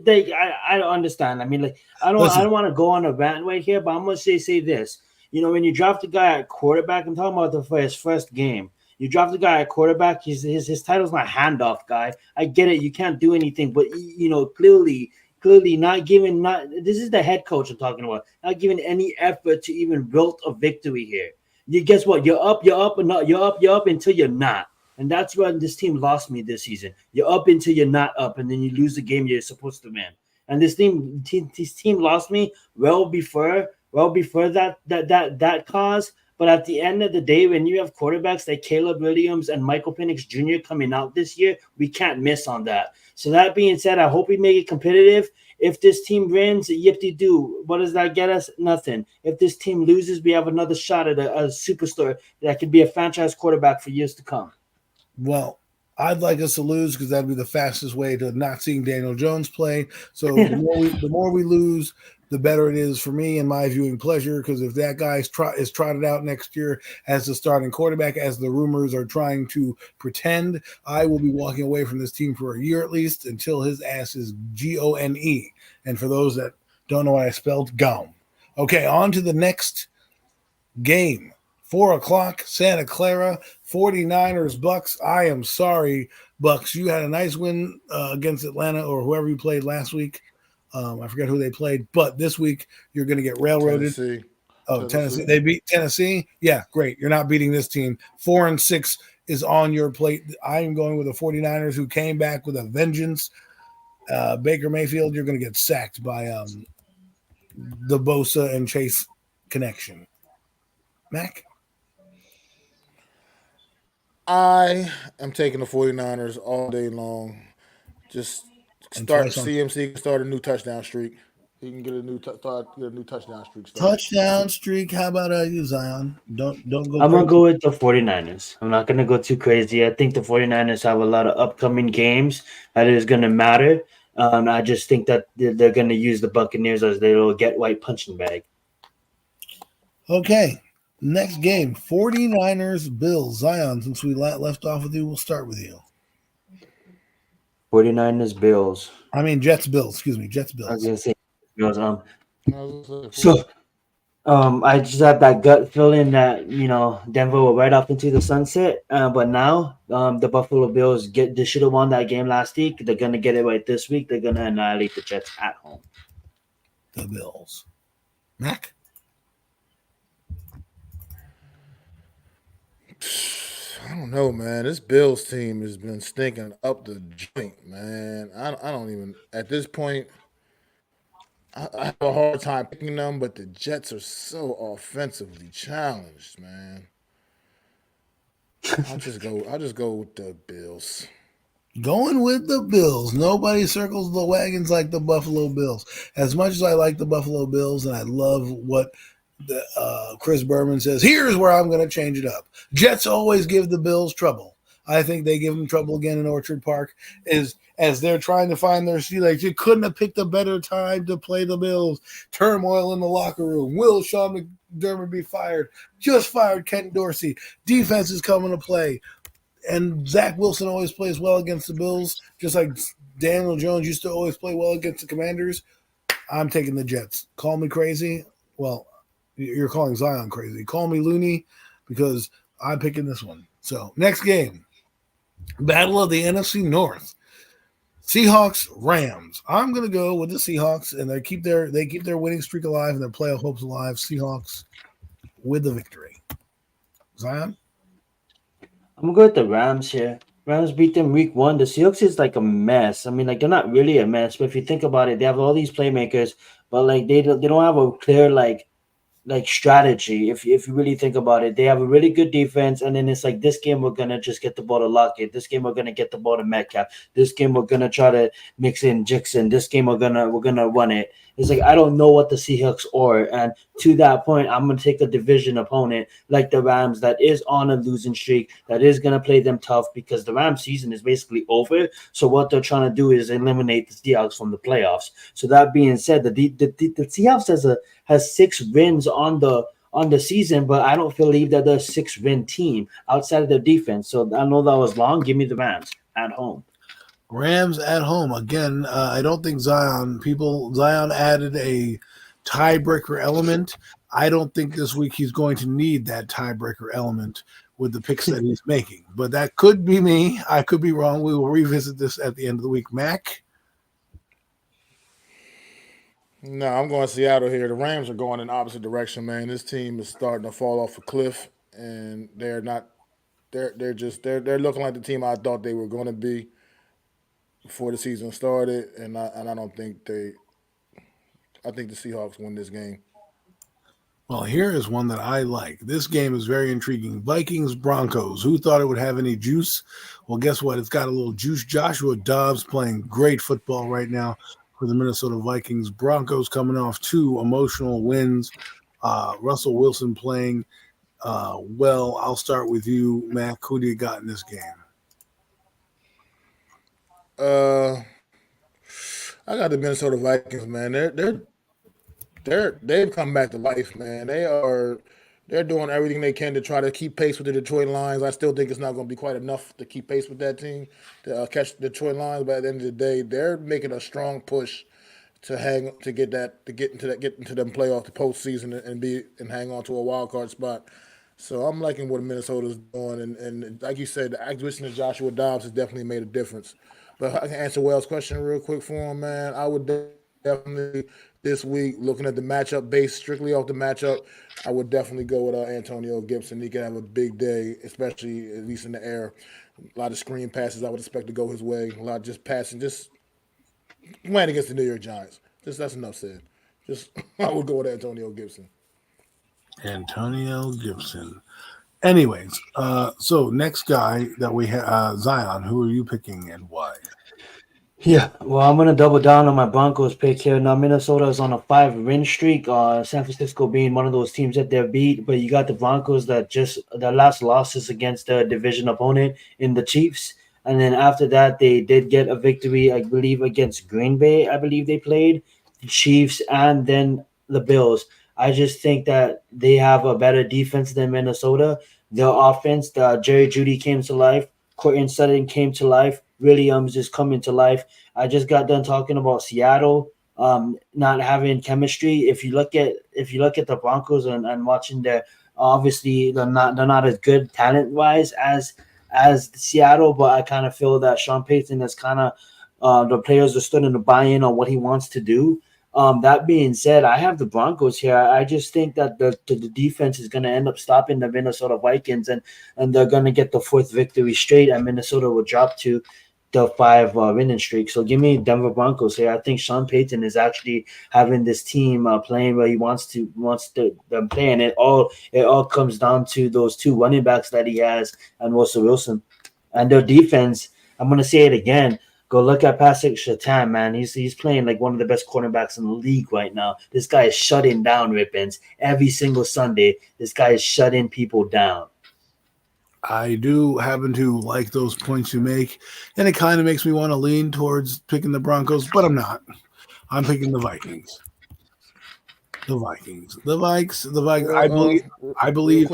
I don't understand. I mean, like, I don't want to go on a rant right here, but I'm gonna say this. You know, when you draft a guy at quarterback, I'm talking about for his first game. You draft a guy at quarterback. His title's not handoff guy. I get it. You can't do anything, but you know, clearly not giving. This is the head coach I'm talking about. Not giving any effort to even build a victory here. You guess what? You're up, and not. You're up until you're not. And that's when this team lost me this season. You're up until you're not up, and then you lose the game you're supposed to win. And this team lost me well before that cause. But at the end of the day, when you have quarterbacks like Caleb Williams and Michael Penix Jr. coming out this year, we can't miss on that. So that being said, I hope we make it competitive. If this team wins, yip-de-doo. What does that get us? Nothing. If this team loses, we have another shot at a superstar that could be a franchise quarterback for years to come. Well, I'd like us to lose because that'd be the fastest way to not seeing Daniel Jones play. So the more we lose, the better it is for me and my viewing pleasure. Because if that guy is trotted out next year as the starting quarterback, as the rumors are trying to pretend, I will be walking away from this team for a year at least until his ass is Gone. And for those that don't know what I spelled, gone. Okay, on to the next game. 4:00, Santa Clara, 49ers, Bucks. I am sorry, Bucks. You had a nice win against Atlanta or whoever you played last week. I forget who they played, but this week you're going to get railroaded. Tennessee. They beat Tennessee. Yeah, great. You're not beating this team. 4-6 is on your plate. I am going with the 49ers who came back with a vengeance. Baker Mayfield, you're going to get sacked by the Bosa and Chase connection. Mac? I am taking the 49ers all day long. Just start CMC, start a new touchdown streak. He can get a new touchdown streak. Touchdown streak. How about you, Zion? Don't go. I'm going to go with the 49ers. I'm not going to go too crazy. I think the 49ers have a lot of upcoming games that is going to matter. I just think that they're going to use the Buccaneers as their little get white punching bag. Okay. Next game, 49ers Bills. Zion, since we left off with you, we'll start with you. 49ers Bills. I mean, Jets Bills. Excuse me, Jets I was Bills. gonna say Bills. I was gonna say, So I just have that gut feeling that Denver will ride off into the sunset. But now the Buffalo Bills they should have won that game last week. They're gonna get it right this week. They're gonna annihilate the Jets at home. The Bills. Mac? I don't know, man. This Bills team has been stinking up the joint, man. I don't even at this point. I have a hard time picking them, but the Jets are so offensively challenged, man. I'll just go with the Bills. Going with the Bills. Nobody circles the wagons like the Buffalo Bills. As much as I like the Buffalo Bills and I love what Chris Berman says, here's where I'm going to change it up. Jets always give the Bills trouble. I think they give them trouble again in Orchard Park as they're trying to find their sea legs. You couldn't have picked a better time to play the Bills. Turmoil in the locker room. Will Sean McDermott be fired? Just fired Kent Dorsey. Defense is coming to play. And Zach Wilson always plays well against the Bills, just like Daniel Jones used to always play well against the Commanders. I'm taking the Jets. Call me crazy. Well, you're calling Zion crazy. Call me loony because I'm picking this one. So, next game. Battle of the NFC North. Seahawks, Rams. I'm going to go with the Seahawks, and they keep their winning streak alive and their playoff hopes alive. Seahawks with the victory. Zion? I'm gonna go with the Rams here. Rams beat them week 1. The Seahawks is like a mess. I mean, like they're not really a mess, but if you think about it, they have all these playmakers, but like they don't have a clear like strategy. If you really think about it, they have a really good defense, and then it's like this game we're gonna just get the ball to Lockett. This game we're gonna get the ball to Metcalf. This game we're gonna try to mix in Jixon. This game we're gonna run it. It's like I don't know what the Seahawks are, and to that point, I'm gonna take a division opponent like the Rams that is on a losing streak, that is gonna play them tough because the Rams season is basically over. So what they're trying to do is eliminate the Seahawks from the playoffs. So that being said, the Seahawks has 6 wins on the season, but I don't believe that they're a 6-win team outside of their defense. So I know that was long. Give me the Rams at home. Rams at home. Again, I don't think Zion added a tiebreaker element. I don't think this week he's going to need that tiebreaker element with the picks that he's making. But that could be me. I could be wrong. We will revisit this at the end of the week. Mac? No, I'm going Seattle here. The Rams are going in the opposite direction, man. This team is starting to fall off a cliff, and they're not. They're looking like the team I thought they were going to be before the season started, and I don't think they. I think the Seahawks win this game. Well, here is one that I like. This game is very intriguing. Vikings Broncos. Who thought it would have any juice? Well, guess what? It's got a little juice. Joshua Dobbs playing great football right now for the Minnesota Vikings. Broncos coming off 2 emotional wins. Russell Wilson playing well. I'll start with you, Mac. Who do you got in this game? I got the Minnesota Vikings, man. They've come back to life, man. They're doing everything they can to try to keep pace with the Detroit Lions. I still think it's not going to be quite enough to keep pace with that team to catch the Detroit Lions. But at the end of the day, they're making a strong push to get into them playoff the postseason and hang on to a wild card spot. So I'm liking what Minnesota's doing, and like you said, the acquisition of Joshua Dobbs has definitely made a difference. But I can answer Wells' question real quick for him, man. I would definitely this week, looking at the matchup based strictly off the matchup, I would definitely go with Antonio Gibson. He can have a big day, especially at least in the air. A lot of screen passes I would expect to go his way. A lot of just passing, just playing against the New York Giants. Just that's enough said. Just I would go with Antonio Gibson. Antonio Gibson. Anyways, so next guy that we have, Zion. Who are you picking and why? Yeah, well, I'm gonna double down on my Broncos pick here. Now, Minnesota is on a 5-win streak. San Francisco being one of those teams that they're beat, but you got the Broncos that just their last losses against the division opponent in the Chiefs, and then after that they did get a victory, I believe, against Green Bay. I believe they played the Chiefs and then the Bills. I just think that they have a better defense than Minnesota. Their offense, the Jerry Judy came to life. Cortland Sutton came to life. Williams is coming to life. I just got done talking about Seattle not having chemistry. If you look at the Broncos and watching their obviously they're not as good talent wise as Seattle, but I kind of feel that Sean Payton is kind of the players are starting to buy in on what he wants to do. That being said, I have the Broncos here. I just think that the defense is going to end up stopping the Minnesota Vikings, and they're going to get the fourth victory straight, and Minnesota will drop to the five winning streak. So give me Denver Broncos here. I think Sean Payton is actually having this team playing where he wants to them play, and it all comes down to those two running backs that he has and Russell Wilson, and their defense. I'm going to say it again. Go look at Patrick Surtain, man. He's playing like one of the best cornerbacks in the league right now. This guy is shutting down Rippins every single Sunday. This guy is shutting people down. I do happen to like those points you make, and it kind of makes me want to lean towards picking the Broncos, but I'm not. I'm picking the Vikings. The Vikings. I believe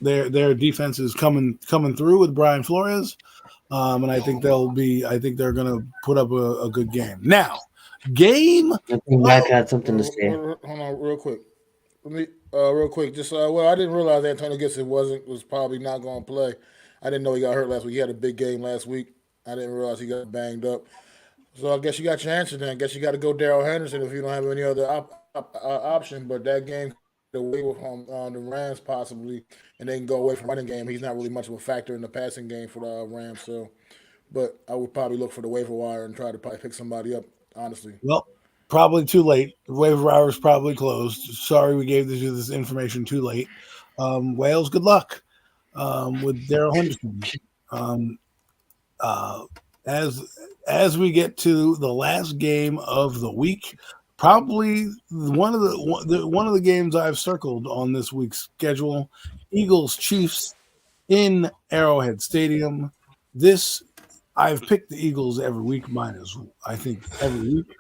their defense is coming through with Brian Flores. And I think they're going to put up a good game. Now, game. I think Mac had something to say. Hold on, real quick. Let me real quick. Just I didn't realize Antonio Gibson was probably not going to play. I didn't know he got hurt last week. He had a big game last week. I didn't realize he got banged up. So I guess you got your answer then. I guess you got to go Darrell Henderson if you don't have any other option. But that game away from the Rams possibly, and they can go away from running game. He's not really much of a factor in the passing game for the Rams. So, but I would probably look for the waiver wire and try to probably pick somebody up. Honestly, well, probably too late. The waiver wire is probably closed. Sorry, we gave you this information too late. Wales, good luck with Darrell Henderson. As we get to the last game of the week. Probably one of the games I've circled on this week's schedule, Eagles Chiefs in Arrowhead Stadium. I've picked the Eagles every week. Mine is, I think, every week.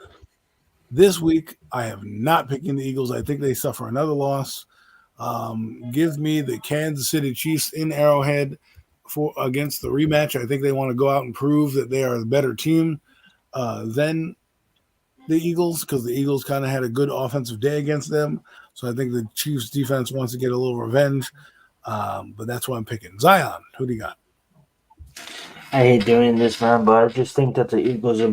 This week, I have not picking the Eagles. I think they suffer another loss. Give me the Kansas City Chiefs in Arrowhead against the rematch. I think they want to go out and prove that they are the better team than the Eagles, because the Eagles kind of had a good offensive day against them. So I think the Chiefs defense wants to get a little revenge. But that's why I'm picking. Zion, who do you got? I hate doing this, man, but I just think that the Eagles are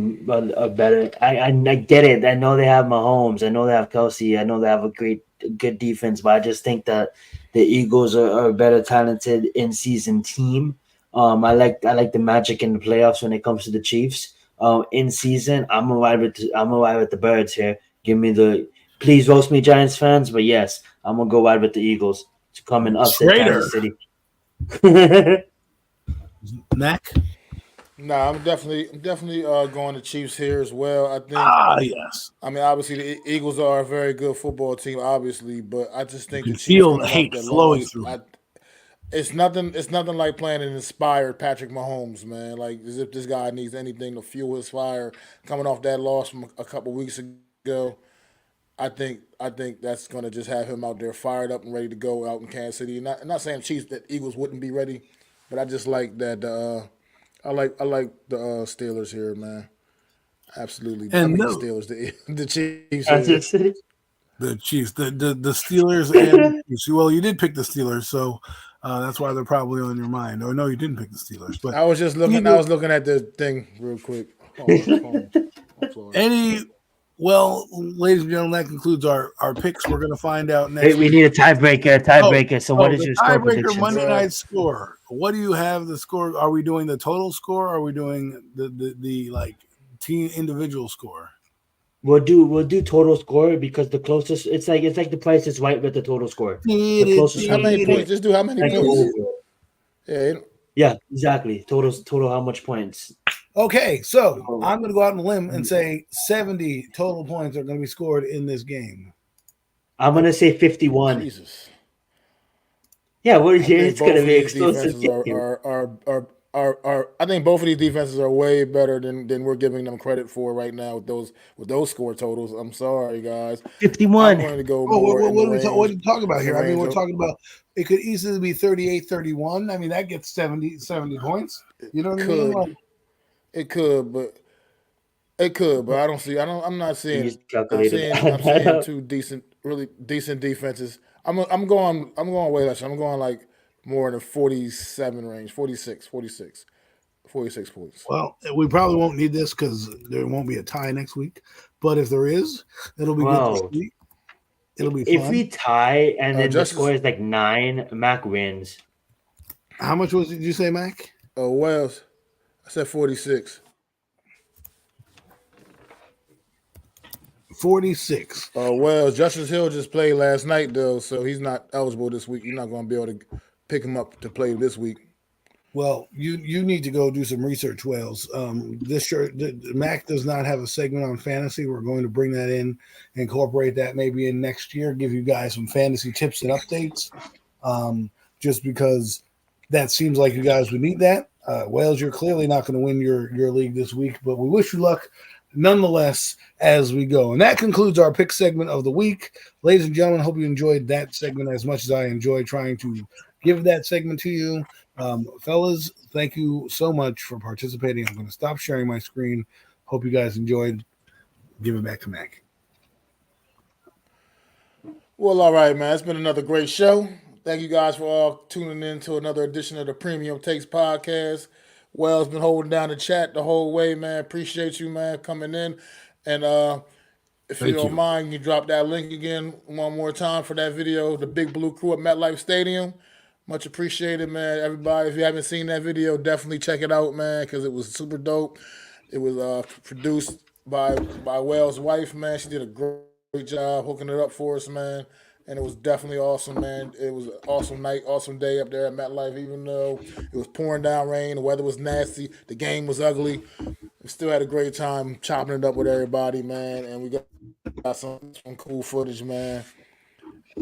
better. I get it. I know they have Mahomes. I know they have Kelsey. I know they have a good defense, but I just think that the Eagles are a better talented in-season team. I like the magic in the playoffs when it comes to the Chiefs. In season, I'm gonna ride with the Birds here. Give me please roast me, Giants fans, but yes, I'm gonna go ride with the Eagles to come and upset Kansas City. Mac? Nah, I'm definitely going to Chiefs here as well. I think. Yes. I mean, obviously the Eagles are a very good football team, obviously, but I just think You the Chiefs feel the hate flowing through. It's nothing like playing an inspired Patrick Mahomes, man. Like as if this guy needs anything to fuel his fire. Coming off that loss from a couple weeks ago, I think that's gonna just have him out there fired up and ready to go out in Kansas City. Not saying Chiefs that Eagles wouldn't be ready, but I just like that. I like the Steelers here, man. Absolutely, and the Steelers, the Chiefs. Kansas City. The Chiefs, the Steelers, and well, you did pick the Steelers, so that's why they're probably on your mind. Oh no, you didn't pick the Steelers, but I was just looking. I was looking at the thing real quick. Well, ladies and gentlemen, that concludes our picks. We're going to find out next. We need a tiebreaker. So what is your score tiebreaker prediction? Monday night score? What do you have the score? Are we doing the total score? Or are we doing the like team individual score? We'll do total score because the closest it's like the Price is Right with the total score. The closest how many points? Just do how many points? Yeah, exactly. Total how much points? Okay, so I'm going to go out on a limb and say 70 total points are going to be scored in this game. I'm going to say 51. Jesus. Yeah, it's going to be explosive. I think both of these defenses are way better than we're giving them credit for right now with those score totals. I'm sorry, guys. I'm 51. going to go Oh, more in the what are we talking about in here? the I mean, range we're of- talking about it could easily be 38-31. I mean, that gets 70 points. You know what I mean? Like, It could, but I don't see. I'm not seeing He's it. calculated. I'm seeing two really decent defenses. I'm going way less. I'm going like more in the 47 range, 46 points. well, we probably won't need this because there won't be a tie next week. But if there is, it'll be good Wow. to see. It'll be If fun. we tie and then the Justice- score is like 9, Mac wins. How much did you say, Mac? Wells, I said 46. 46. Wells, Justice Hill just played last night though, so he's not eligible this week. You're not going to be able to pick him up to play this week. Well, you need to go do some research, Wales. Mac does not have a segment on fantasy. We're going to bring that in, incorporate that maybe in next year, give you guys some fantasy tips and updates. Just because that seems like you guys would need that. Wales, you're clearly not going to win your league this week, but we wish you luck nonetheless as we go. And that concludes our pick segment of the week. Ladies and gentlemen, hope you enjoyed that segment as much as I enjoy trying to give that segment to you. Fellas, thank you so much for participating. I'm going to stop sharing my screen. Hope you guys enjoyed. Give it back to Mac. Well, all right, man. It's been another great show. Thank you guys for all tuning in to another edition of the Premium Takes Podcast. Wells been holding down the chat the whole way, man. Appreciate you, man, coming in. And if you don't mind, you drop that link again one more time for that video, the Big Blue Crew at MetLife Stadium. Much appreciated, man. Everybody, if you haven't seen that video, definitely check it out, man, because it was super dope. It was produced by Wells' wife, man. She did a great job hooking it up for us, man. And it was definitely awesome, man. It was an awesome night, awesome day up there at MetLife, even though it was pouring down rain, the weather was nasty, the game was ugly. We still had a great time chopping it up with everybody, man. And we got some cool footage, man.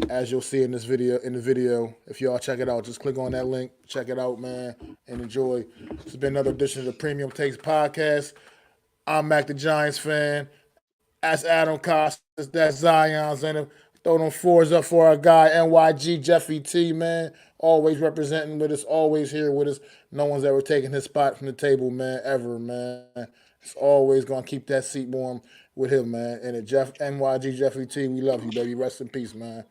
As you'll see in the video, if y'all check it out, just click on that link, check it out, man, and enjoy. This has been another edition of the Premium Takes Podcast. I'm MacDaGiantsFan. That's Adam Costas. That's Zion Zenith. Throw them fours up for our guy, NYG Jeffy T, man. Always representing with us, always here with us. No one's ever taken his spot from the table, man, ever, man. It's always going to keep that seat warm with him, man. And at NYG Jeffy T, we love you, baby. Rest in peace, man.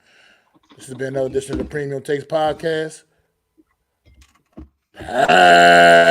This has been another edition of the Premium Takes Podcast. Hey!